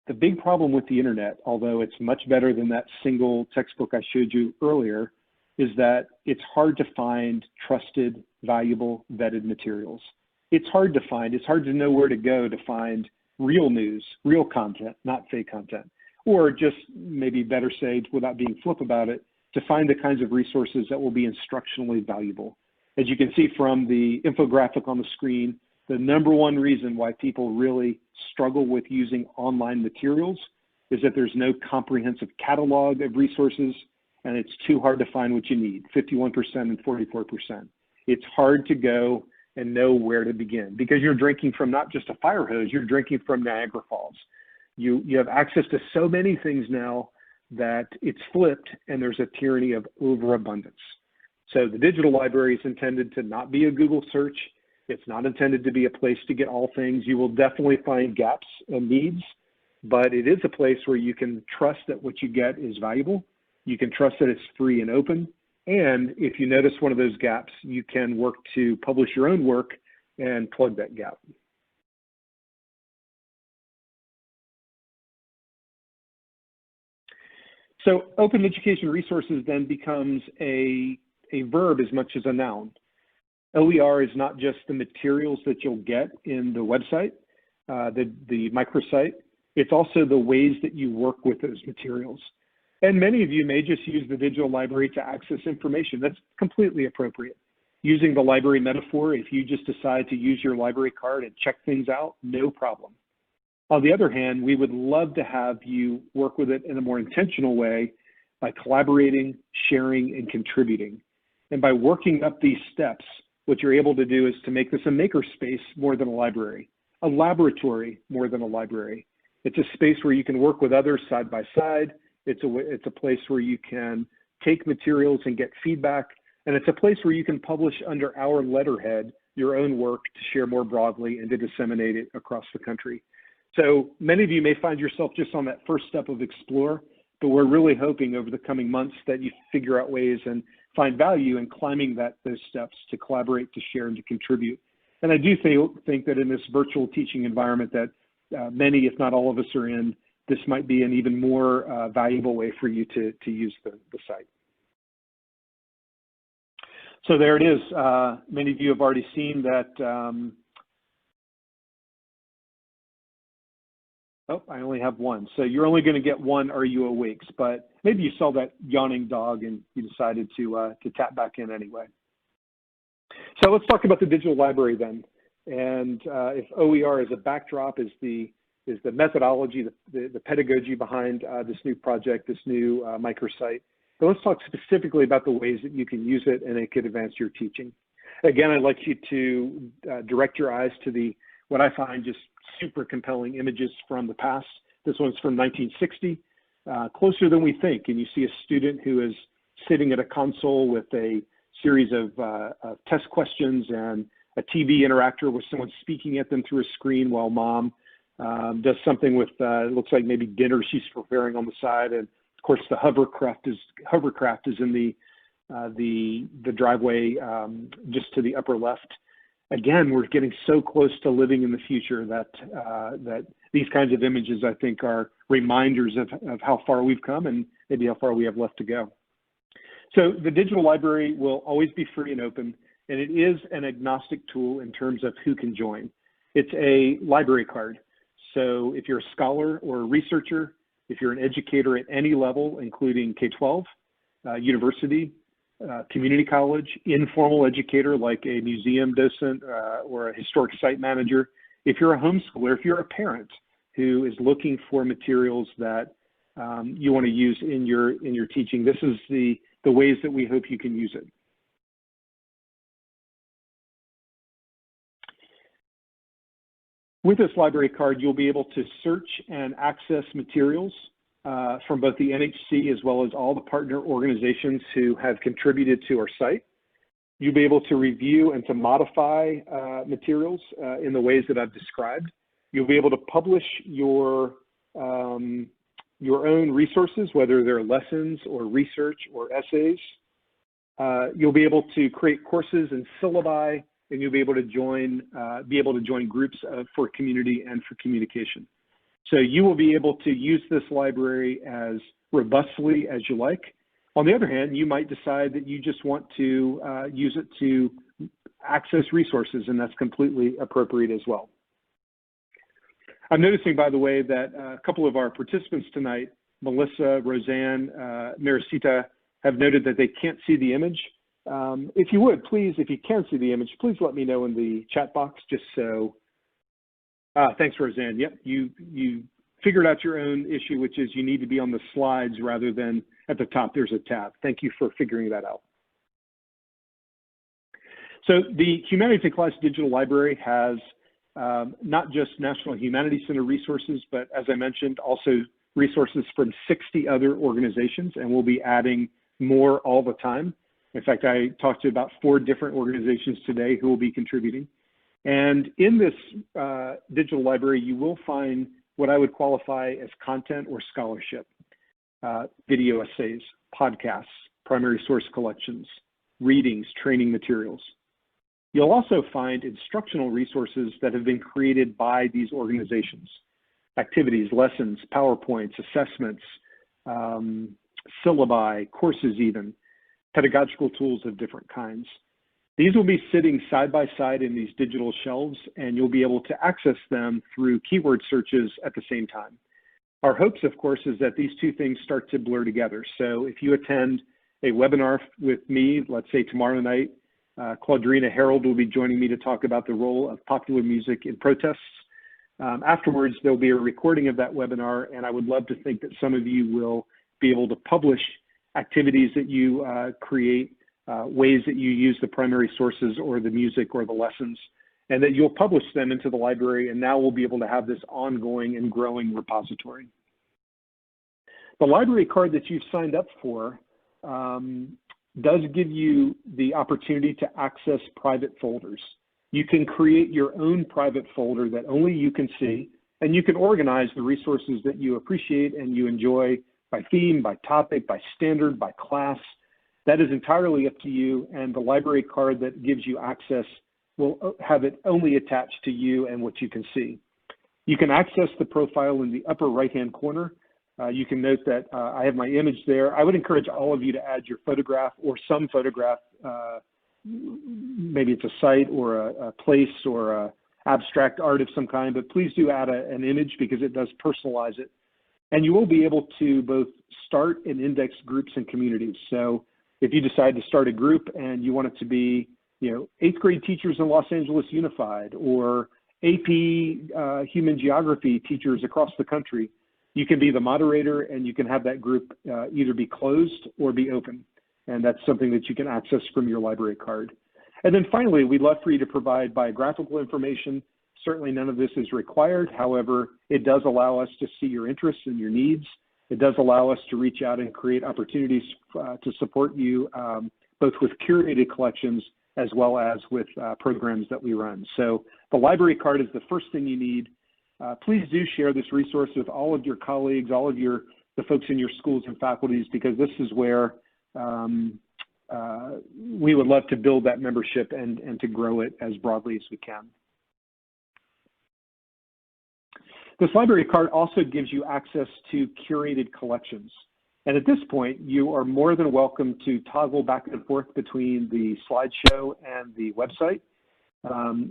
The big problem with the internet, although it's much better than that single textbook I showed you earlier, is that it's hard to find trusted, valuable, vetted materials. It's hard to find, it's hard to know where to go to find real news, real content, not fake content, or just maybe better say, without being flip about it, to find the kinds of resources that will be instructionally valuable. As you can see from the infographic on the screen, the number one reason why people really struggle with using online materials is that there's no comprehensive catalog of resources, and it's too hard to find what you need, 51% and 44%. It's hard to go and know where to begin because you're drinking from not just a fire hose, you're drinking from Niagara Falls. You have access to so many things now that it's flipped and there's a tyranny of overabundance. So the digital library is intended to not be a Google search. It's not intended to be a place to get all things. You will definitely find gaps and needs, but it is a place where you can trust that what you get is valuable. You can trust that it's free and open. And if you notice one of those gaps, you can work to publish your own work and plug that gap. So open education resources then becomes a verb as much as a noun. OER is not just the materials that you'll get in the website, the microsite. It's also the ways that you work with those materials. And many of you may just use the digital library to access information. That's completely appropriate. Using the library metaphor, if you just decide to use your library card and check things out, no problem. On the other hand, we would love to have you work with it in a more intentional way by collaborating, sharing, and contributing. And by working up these steps, what you're able to do is to make this a makerspace more than a library, a laboratory more than a library. It's a space where you can work with others side by side. It's a place where you can take materials and get feedback. And it's a place where you can publish under our letterhead your own work to share more broadly and to disseminate it across the country. So many of you may find yourself just on that first step of explore, but we're really hoping over the coming months that you figure out ways and find value in climbing those steps to collaborate, to share, and to contribute. And I do think that in this virtual teaching environment that many, if not all of us are in, this might be an even more valuable way for you to use the site. So there it is. Many of you have already seen that. Oh, I only have one. So you're only going to get one Are You Awakes, but maybe you saw that yawning dog and you decided to tap back in anyway. So let's talk about the digital library then. And if OER as a backdrop is the methodology, the pedagogy behind this new project, this new microsite. But let's talk specifically about the ways that you can use it and it could advance your teaching. Again, I'd like you to direct your eyes to what I find just super compelling images from the past. This one's from 1960, closer than we think. And you see a student who is sitting at a console with a series of test questions and a TV interactor with someone speaking at them through a screen while mom does something with, it looks like maybe dinner she's preparing on the side. And of course the hovercraft is in the driveway just to the upper left. Again, we're getting so close to living in the future that these kinds of images, I think, are reminders of how far we've come and maybe how far we have left to go. So the digital library will always be free and open, and it is an agnostic tool in terms of who can join. It's a library card. So if you're a scholar or a researcher, if you're an educator at any level, including K-12, university, community college, informal educator like a museum docent or a historic site manager, if you're a homeschooler, if you're a parent who is looking for materials that you want to use in your teaching, this is the ways that we hope you can use it. With this library card, you'll be able to search and access materials from both the NHC as well as all the partner organizations who have contributed to our site. You'll be able to review and to modify materials in the ways that I've described. You'll be able to publish your own resources, whether they're lessons or research or essays. You'll be able to create courses and syllabi, and you'll be able to join groups for community and for communication. So you will be able to use this library as robustly as you like. On the other hand, you might decide that you just want to use it to access resources, and that's completely appropriate as well. I'm noticing, by the way, that a couple of our participants tonight, Melissa, Roseanne, Maricita, have noted that they can't see the image. If you would, please, if you can see the image, please let me know in the chat box, just so. Thanks, Roseanne. Yep, you figured out your own issue, which is you need to be on the slides rather than at the top. There's a tab. Thank you for figuring that out. So the Humanities in Class Digital Library has not just National Humanities Center resources, but as I mentioned, also resources from 60 other organizations, and we'll be adding more all the time. In fact, I talked to about 4 different organizations today who will be contributing. And in this digital library, you will find what I would qualify as content or scholarship, video essays, podcasts, primary source collections, readings, training materials. You'll also find instructional resources that have been created by these organizations, activities, lessons, PowerPoints, assessments, syllabi, courses even, pedagogical tools of different kinds. These will be sitting side by side in these digital shelves, and you'll be able to access them through keyword searches at the same time. Our hopes, of course, is that these two things start to blur together. So if you attend a webinar with me, let's say tomorrow night, Claudrina Harold will be joining me to talk about the role of popular music in protests. Afterwards, there'll be a recording of that webinar, and I would love to think that some of you will be able to publish activities that you create, ways that you use the primary sources or the music or the lessons, and that you'll publish them into the library, and now we'll be able to have this ongoing and growing repository. The library card that you've signed up for does give you the opportunity to access private folders. You can create your own private folder that only you can see, and you can organize the resources that you appreciate and you enjoy by theme, by topic, by standard, by class. That is entirely up to you, and the library card that gives you access will have it only attached to you and what you can see. You can access the profile in the upper right-hand corner. You can note that I have my image there. I would encourage all of you to add your photograph or some photograph. Maybe it's a site or a place or a abstract art of some kind, but please do add an image because it does personalize it. And you will be able to both start and index groups and communities. So if you decide to start a group and you want it to be, 8th grade teachers in Los Angeles Unified or AP Human Geography teachers across the country, you can be the moderator and you can have that group either be closed or be open. And that's something that you can access from your library card. And then finally, we'd love for you to provide biographical information. Certainly none of this is required. However, it does allow us to see your interests and your needs. It does allow us to reach out and create opportunities to support you both with curated collections as well as with programs that we run. So the library card is the first thing you need. Please do share this resource with all of your colleagues, all of the folks in your schools and faculties, because this is where we would love to build that membership and to grow it as broadly as we can. This library card also gives you access to curated collections. And at this point, you are more than welcome to toggle back and forth between the slideshow and the website.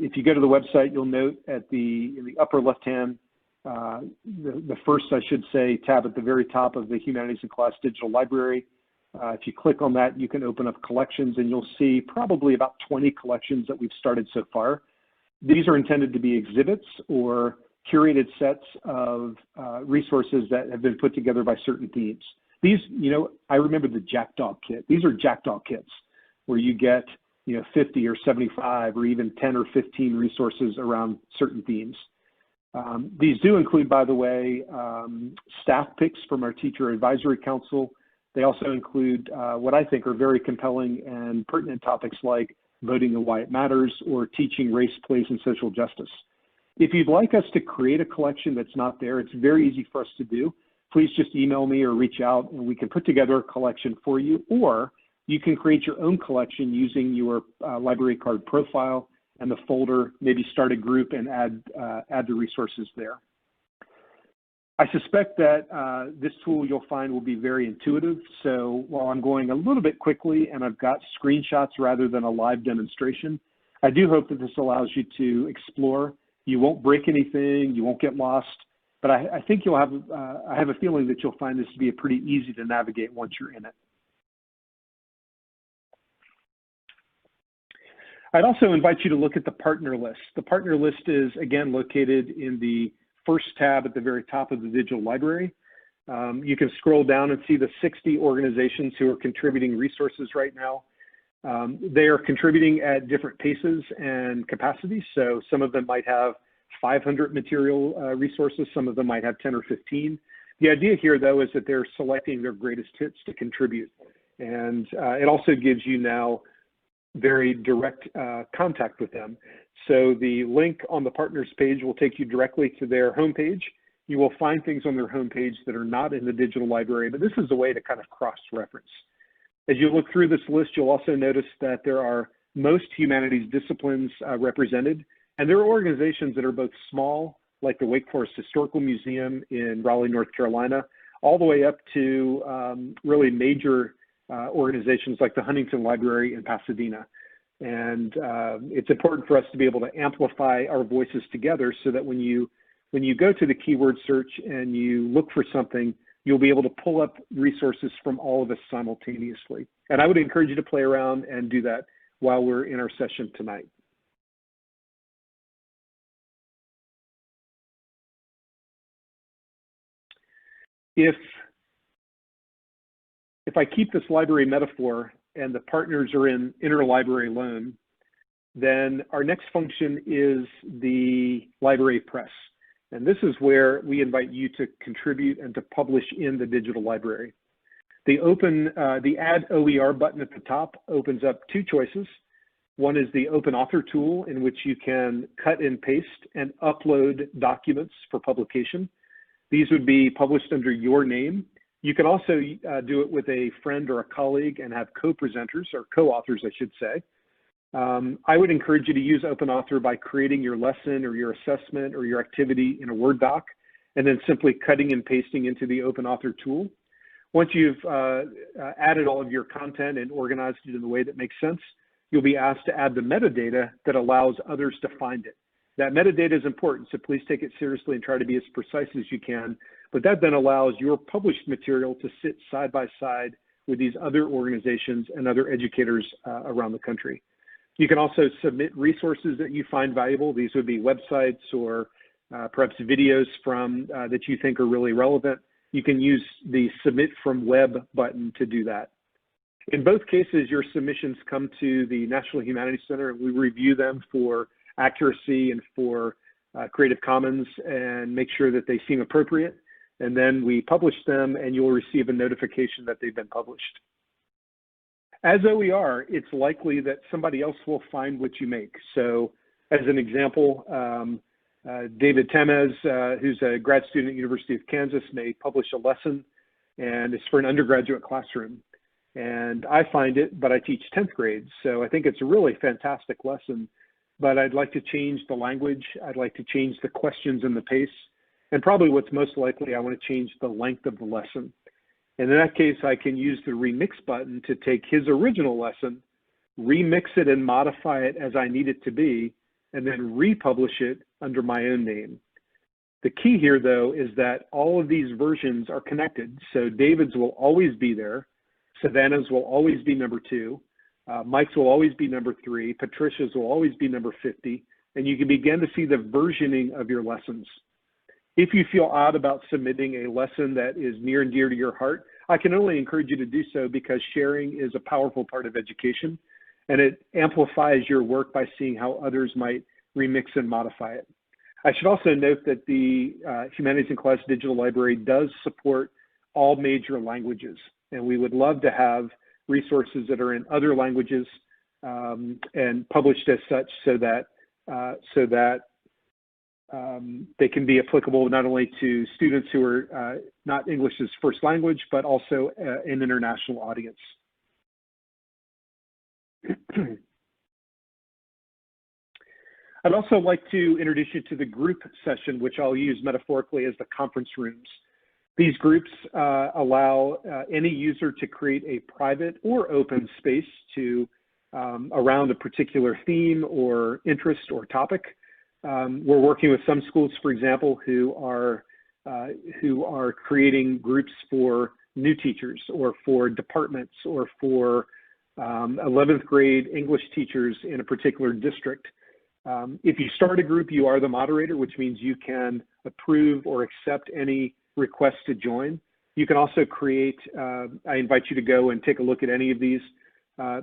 If you go to the website, you'll note in the upper left-hand, the first, I should say, tab at the very top of the Humanities in Class Digital Library. If you click on that, you can open up collections, and you'll see probably about 20 collections that we've started so far. These are intended to be exhibits or curated sets of resources that have been put together by certain themes. These, I remember the Jackdaw kit. These are Jackdaw kits where you get, 50 or 75 or even 10 or 15 resources around certain themes. These do include, by the way, staff picks from our Teacher Advisory Council. They also include what I think are very compelling and pertinent topics like voting and why it matters or teaching race, place, and social justice. If you'd like us to create a collection that's not there, it's very easy for us to do. Please just email me or reach out and we can put together a collection for you, or you can create your own collection using your library card profile and the folder, maybe start a group and add the resources there. I suspect that this tool you'll find will be very intuitive. So while I'm going a little bit quickly and I've got screenshots rather than a live demonstration, I do hope that this allows you to explore. You won't break anything, you won't get lost, but I think you'll have, I have a feeling that you'll find this to be pretty easy to navigate once you're in it. I'd also invite you to look at the partner list. The partner list is, again, located in the first tab at the very top of the digital library. You can scroll down and see the 60 organizations who are contributing resources right now. They are contributing at different paces and capacities. So some of them might have 500 material resources. Some of them might have 10 or 15. The idea here, though, is that they're selecting their greatest hits to contribute. And it also gives you now very direct contact with them. So the link on the partners page will take you directly to their homepage. You will find things on their homepage that are not in the digital library, but this is a way to kind of cross-reference. As you look through this list, you'll also notice that there are most humanities disciplines represented, and there are organizations that are both small, like the Wake Forest Historical Museum in Raleigh, North Carolina, all the way up to really major organizations like the Huntington Library in Pasadena. And it's important for us to be able to amplify our voices together so that when you go to the keyword search and you look for something, you'll be able to pull up resources from all of us simultaneously. And I would encourage you to play around and do that while we're in our session tonight. If I keep this library metaphor and the partners are in interlibrary loan, then our next function is the library press. And this is where we invite you to contribute and to publish in the digital library. The Add OER button at the top opens up two choices. One is the Open Author tool, in which you can cut and paste and upload documents for publication. These would be published under your name. You can also do it with a friend or a colleague and have co-presenters, or co-authors, I should say. I would encourage you to use Open Author by creating your lesson or your assessment or your activity in a Word doc, and then simply cutting and pasting into the Open Author tool. Once you've added all of your content and organized it in the way that makes sense, you'll be asked to add the metadata that allows others to find it. That metadata is important, so please take it seriously and try to be as precise as you can. But that then allows your published material to sit side by side with these other organizations and other educators around the country. You can also submit resources that you find valuable. These would be websites or perhaps videos from that you think are really relevant. You can use the Submit from Web button to do that. In both cases, your submissions come to the National Humanities Center, and we review them for accuracy and for Creative Commons and make sure that they seem appropriate. And then we publish them, and you'll receive a notification that they've been published. As OER, it's likely that somebody else will find what you make. So as an example, David Temez, who's a grad student at University of Kansas, may publish a lesson, and it's for an undergraduate classroom. And I find it, but I teach 10th grade. So I think it's a really fantastic lesson, but I'd like to change the language. I'd like to change the questions and the pace. And probably what's most likely, I want to change the length of the lesson. And in that case, I can use the remix button to take his original lesson, remix it and modify it as I need it to be, and then republish it under my own name. The key here, though, is that all of these versions are connected. So David's will always be there. Savannah's will always be number 2. Mike's will always be number 3. Patricia's will always be number 50. And you can begin to see the versioning of your lessons. If you feel odd about submitting a lesson that is near and dear to your heart, I can only encourage you to do so, because sharing is a powerful part of education, and it amplifies your work by seeing how others might remix and modify it. I should also note that the Humanities in Class Digital Library does support all major languages, and we would love to have resources that are in other languages and published as such, so that they can be applicable not only to students who are not English as first language, but also an international audience. I'd also like to introduce you to the group session, which I'll use metaphorically as the conference rooms. These groups allow any user to create a private or open space to around a particular theme or interest or topic. We're working with some schools, for example, who are creating groups for new teachers, or for departments, or for 11th grade English teachers in a particular district. If you start a group, you are the moderator, which means you can approve or accept any request to join. You can also create, I invite you to go and take a look at any of these.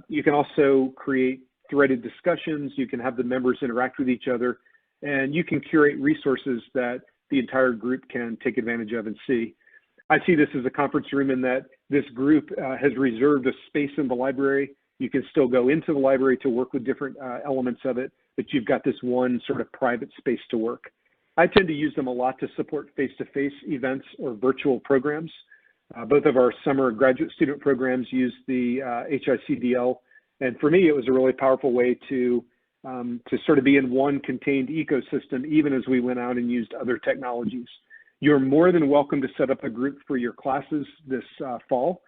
You can also create threaded discussions. You can have the members interact with each other, and you can curate resources that the entire group can take advantage of and see. I see this as a conference room in that this group has reserved a space in the library. You can still go into the library to work with different elements of it, but you've got this one sort of private space to work. I tend to use them a lot to support face-to-face events or virtual programs. Both of our summer graduate student programs use the HICDL, and for me, it was a really powerful way to sort of be in one contained ecosystem, even as we went out and used other technologies. You're more than welcome to set up a group for your classes this fall.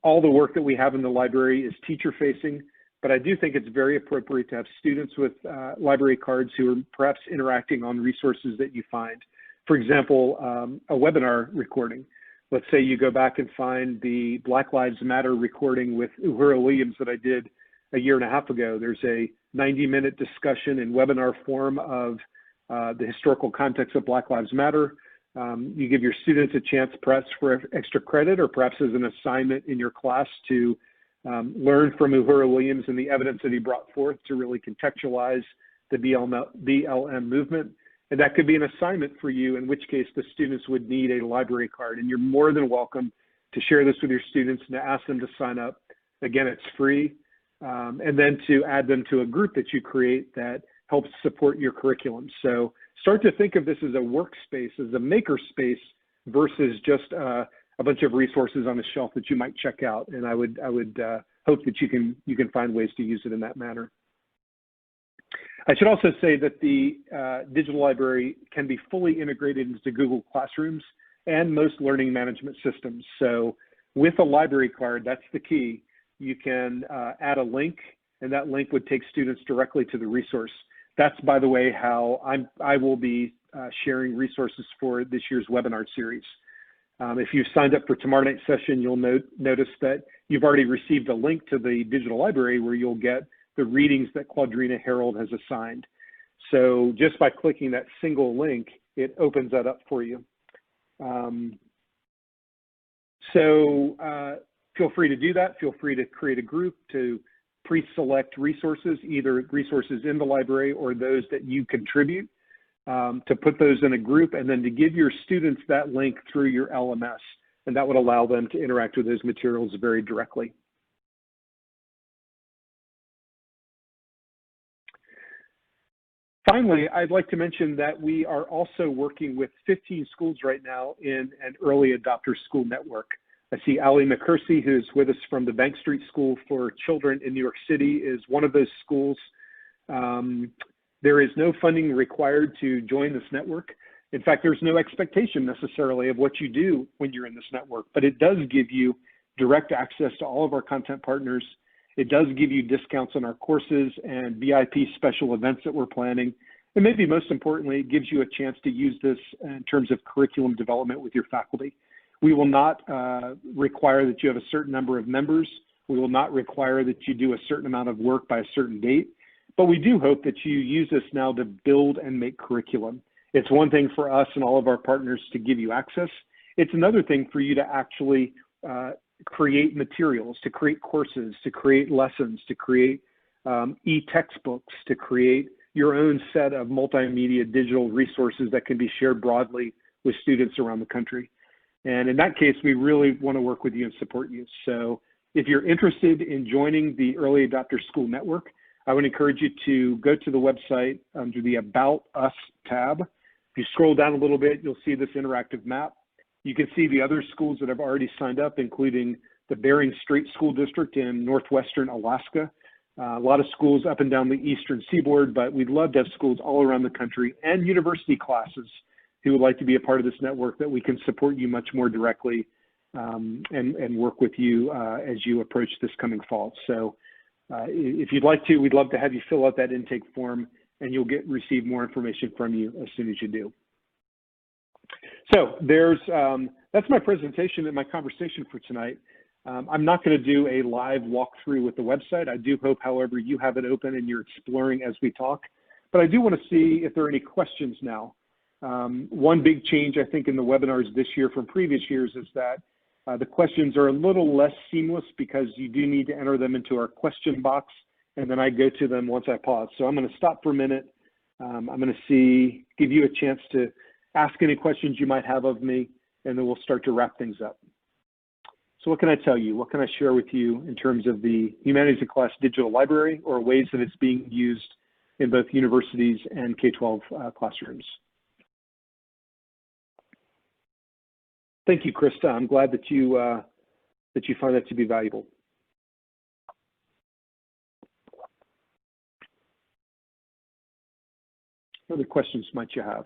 All the work that we have in the library is teacher-facing, but I do think it's very appropriate to have students with library cards who are perhaps interacting on resources that you find. For example, a webinar recording. Let's say you go back and find the Black Lives Matter recording with Uhura Williams that I did a year and a half ago. There's a 90-minute discussion in webinar form of the historical context of Black Lives Matter. You give your students a chance perhaps for extra credit or perhaps as an assignment in your class to learn from Uhura Williams and the evidence that he brought forth to really contextualize the BLM movement. And that could be an assignment for you, in which case the students would need a library card. And you're more than welcome to share this with your students and to ask them to sign up. Again, it's free. And then to add them to a group that you create that helps support your curriculum. So start to think of this as a workspace, as a makerspace versus just a bunch of resources on a shelf that you might check out. And I would hope that you can find ways to use it in that manner. I should also say that the digital library can be fully integrated into Google Classrooms and most learning management systems. So with a library card, that's the key. You can add a link, and that link would take students directly to the resource. That's, by the way, how I will be sharing resources for this year's webinar series. If you've signed up for tomorrow night's session, you'll notice that you've already received a link to the digital library where you'll get the readings that Quadrina Harold has assigned. So just by clicking that single link, it opens that up for you. Feel free to do that. Feel free to create a group to pre-select resources, either resources in the library or those that you contribute, to put those in a group and then to give your students that link through your LMS. And that would allow them to interact with those materials very directly. Finally, I'd like to mention that we are also working with 15 schools right now in an early adopter school network. I see Ali McCursey, who's with us from the Bank Street School for Children in New York City, is one of those schools. There is no funding required to join this network. In fact, there's no expectation necessarily of what you do when you're in this network, but it does give you direct access to all of our content partners. It does give you discounts on our courses and VIP special events that we're planning. And maybe most importantly, it gives you a chance to use this in terms of curriculum development with your faculty. We will not require that you have a certain number of members. We will not require that you do a certain amount of work by a certain date. But we do hope that you use this now to build and make curriculum. It's one thing for us and all of our partners to give you access. It's another thing for you to actually create materials, to create courses, to create lessons, to create e-textbooks, to create your own set of multimedia digital resources that can be shared broadly with students around the country. And in that case, we really want to work with you and support you. So if you're interested in joining the Early Adopter School Network, I would encourage you to go to the website under the About Us tab. If you scroll down a little bit, you'll see this interactive map. You can see the other schools that have already signed up, including the Bering Strait School District in northwestern Alaska. A lot of schools up and down the eastern seaboard, but we'd love to have schools all around the country and university classes who would like to be a part of this network that we can support you much more directly and work with you as you approach this coming fall. So if you'd like to, we'd love to have you fill out that intake form and you'll receive more information from you as soon as you do. So that's my presentation and my conversation for tonight. I'm not going to do a live walkthrough with the website. I do hope, however, you have it open and you're exploring as we talk. But I do want to see if there are any questions now. One big change, I think, in the webinars this year from previous years is that the questions are a little less seamless because you do need to enter them into our question box, and then I go to them once I pause. So I'm going to stop for a minute. I'm going to give you a chance to ask any questions you might have of me. and then we'll start to wrap things up. So what can I tell you? What can I share with you in terms of the Humanities in Class digital library, or ways that it's being used in both universities and K-12 classrooms? Thank you, Krista. I'm glad that you find that to be valuable. What other questions might you have?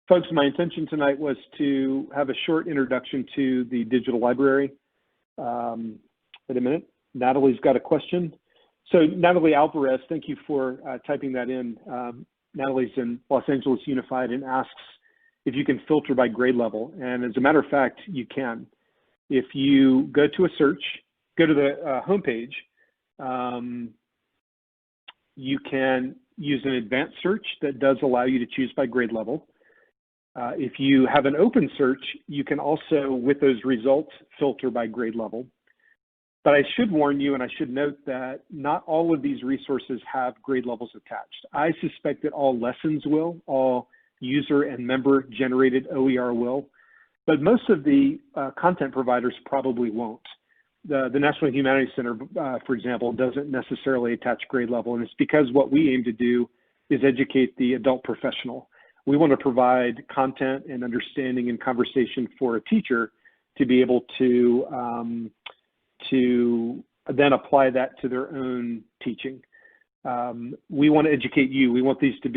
Folks, my intention tonight was to have a short introduction to the digital library. Wait a minute. Natalie's got a question. So Natalie Alvarez, thank you for typing that in. Natalie's in Los Angeles Unified and asks if you can filter by grade level. And as a matter of fact, you can. If you go to a search, go to the homepage, you can use an advanced search that does allow you to choose by grade level. If you have an open search, you can also, with those results, filter by grade level. But I should warn you, and I should note that not all of these resources have grade levels attached. I suspect that all lessons will, all user and member generated OER will, but most of the content providers probably won't. The National Humanities Center, for example, doesn't necessarily attach grade level, and it's because what we aim to do is educate the adult professional. We want to provide content and understanding and conversation for a teacher to be able to then apply that to their own teaching. We want to educate you. We want this to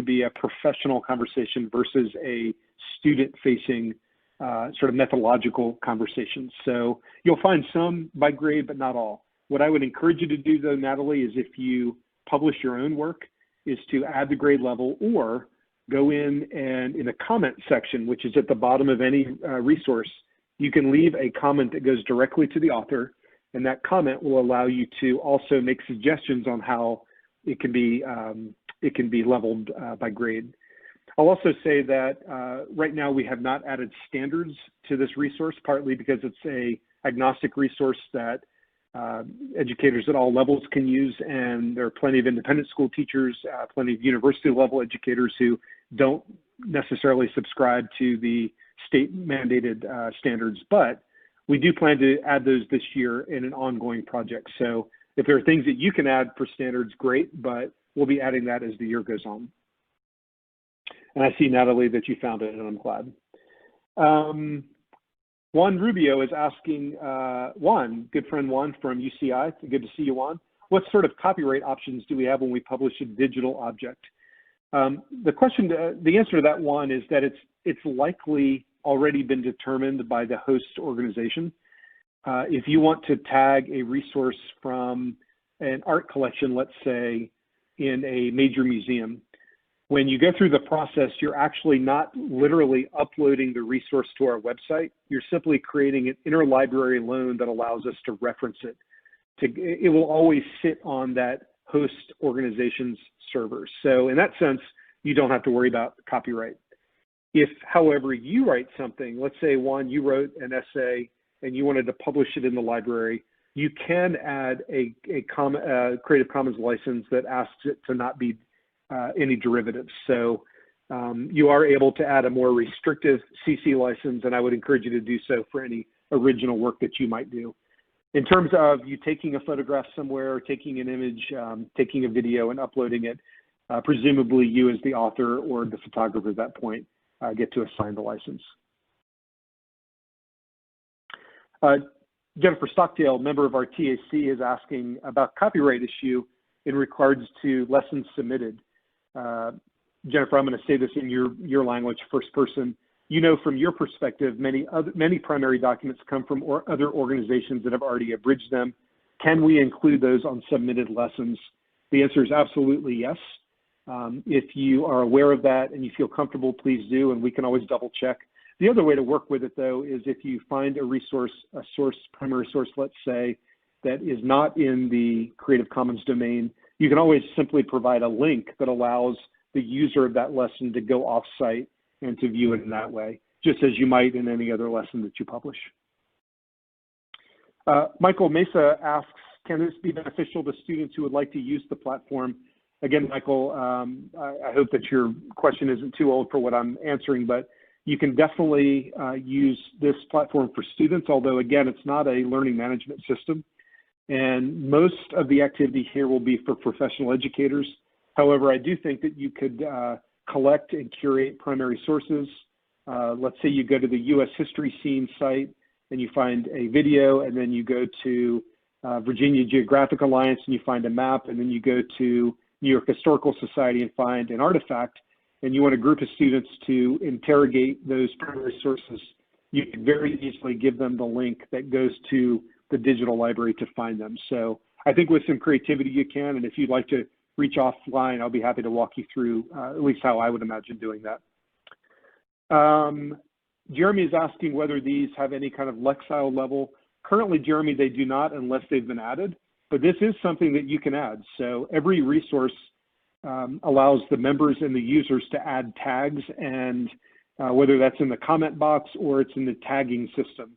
be a professional conversation versus a student-facing sort of methodological conversation. So you'll find some by grade, but not all. What I would encourage you to do, though, Natalie, is if you publish your own work, is to add the grade level, or go in and in the comment section, which is at the bottom of any resource, you can leave a comment that goes directly to the author, and that comment will allow you to also make suggestions on how it can be leveled by grade. I'll also say that right now we have not added standards to this resource, partly because it's an agnostic resource that educators at all levels can use, and there are plenty of independent school teachers, plenty of university level educators who don't necessarily subscribe to the state mandated standards, but we do plan to add those this year in an ongoing project. So if there are things that you can add for standards, great, but we'll be adding that as the year goes on. And I see, Natalie, that you found it, and I'm glad. Juan Rubio is asking, Juan, good friend Juan from UCI, good to see you, Juan. What sort of copyright options do we have when we publish a digital object? The answer to that, Juan, is that it's likely already been determined by the host organization. If you want to tag a resource from an art collection, let's say, in a major museum, when you go through the process, you're actually not literally uploading the resource to our website. You're simply creating an interlibrary loan that allows us to reference it. It will always sit on that host organization's servers. So in that sense, you don't have to worry about copyright. If, however, you write something, let's say, Juan, you wrote an essay and you wanted to publish it in the library, you can add a Creative Commons license that asks it to not be any derivatives. So you are able to add a more restrictive CC license, and I would encourage you to do so for any original work that you might do. In terms of you taking a photograph somewhere, or taking an image, taking a video and uploading it, presumably you as the author or the photographer at that point get to assign the license. Jennifer Stockdale, member of our TAC, is asking about copyright issue in regards to lessons submitted. Jennifer, I'm going to say this in your language, first person. You know, from your perspective, many primary documents come from other organizations that have already abridged them. Can we include those on submitted lessons? The answer is absolutely yes. If you are aware of that and you feel comfortable, please do, and we can always double check. The other way to work with it, though, is if you find a resource, primary source, let's say, that is not in the Creative Commons domain, you can always simply provide a link that allows the user of that lesson to go off-site and to view it in that way, just as you might in any other lesson that you publish. Michael Mesa asks, can this be beneficial to students who would like to use the platform? Again, Michael, I hope that your question isn't too old for what I'm answering, but you can definitely use this platform for students, although again, it's not a learning management system. And most of the activity here will be for professional educators. However, I do think that you could collect and curate primary sources. Let's say you go to the U.S. History Scene site and you find a video, and then you go to Virginia Geographic Alliance and you find a map, and then you go to New York Historical Society and find an artifact, and you want a group of students to interrogate those primary sources, you can very easily give them the link that goes to the digital library to find them. So I think with some creativity you can, and if you'd like to reach offline, I'll be happy to walk you through at least how I would imagine doing that. Jeremy is asking whether these have any kind of Lexile level. Currently, Jeremy, they do not unless they've been added, but this is something that you can add. So every resource allows the members and the users to add tags, and whether that's in the comment box or it's in the tagging system.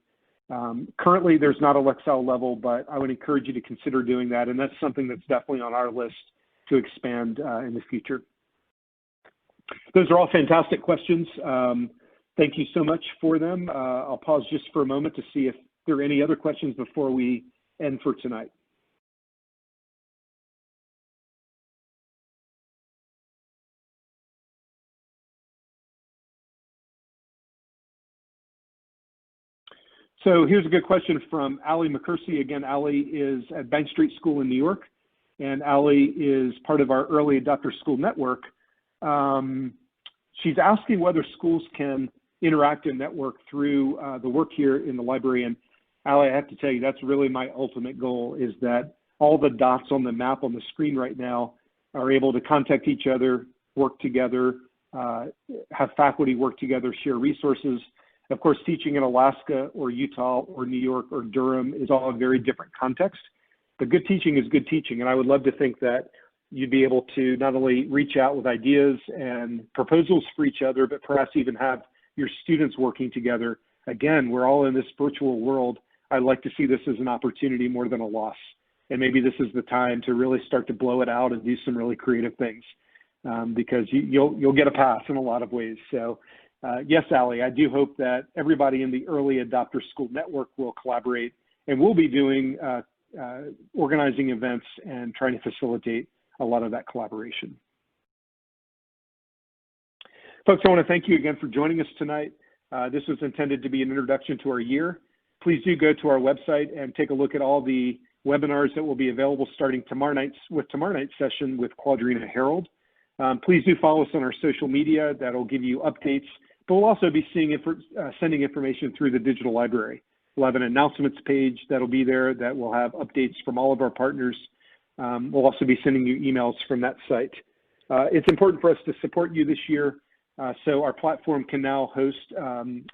Currently, there's not a Lexile level, but I would encourage you to consider doing that, and that's something that's definitely on our list to expand in the future. Those are all fantastic questions. Thank you so much for them. I'll pause just for a moment to see if there are any other questions before we end for tonight. So here's a good question from Allie McCursey. Again, Allie is at Bank Street School in New York, and Allie is part of our Early Adopter School Network. She's asking whether schools can interact and network through the work here in the library. And Allie, I have to tell you, that's really my ultimate goal, is that all the dots on the map on the screen right now are able to contact each other, work together, have faculty work together, share resources. Of course, teaching in Alaska or Utah or New York or Durham is all a very different context. But good teaching is good teaching. And I would love to think that you'd be able to not only reach out with ideas and proposals for each other, but perhaps even have your students working together. Again, we're all in this virtual world. I'd like to see this as an opportunity more than a loss. And maybe this is the time to really start to blow it out and do some really creative things, because you'll get a pass in a lot of ways. So yes, Allie, I do hope that everybody in the Early Adopter School Network will collaborate, and we'll be doing organizing events and trying to facilitate a lot of that collaboration. Folks, I want to thank you again for joining us tonight. This was intended to be an introduction to our year. Please do go to our website and take a look at all the webinars that will be available starting tomorrow night's session with Quadrina Harold. Please do follow us on our social media. That'll give you updates, but we'll also be sending information through the digital library. We'll have an announcements page that'll be there that will have updates from all of our partners. We'll also be sending you emails from that site. It's important for us to support you this year, so our platform can now host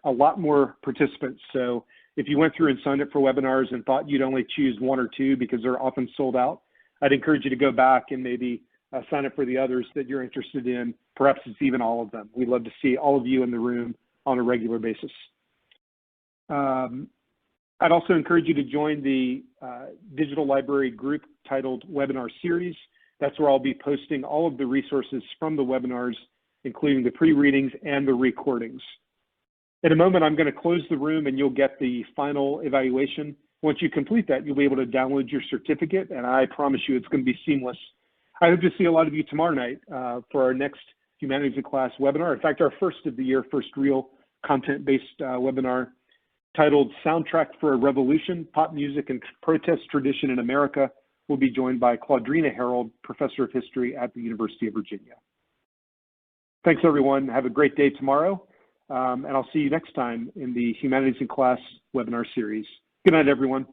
a lot more participants. So if you went through and signed up for webinars and thought you'd only choose one or two because they're often sold out, I'd encourage you to go back and maybe sign up for the others that you're interested in. Perhaps it's even all of them. We'd love to see all of you in the room on a regular basis. I'd also encourage you to join the digital library group titled Webinar Series. That's where I'll be posting all of the resources from the webinars, including the pre-readings and the recordings. In a moment, I'm going to close the room and you'll get the final evaluation. Once you complete that, you'll be able to download your certificate, and I promise you it's going to be seamless. I hope to see a lot of you tomorrow night for our next Humanities in Class webinar. In fact, our first of the year, first real content-based webinar titled Soundtrack for a Revolution, Pop Music and Protest Tradition in America. We'll be joined by Quadrina Harold, Professor of History at the University of Virginia. Thanks, everyone. Have a great day tomorrow, and I'll see you next time in the Humanities in Class webinar series. Good night, everyone.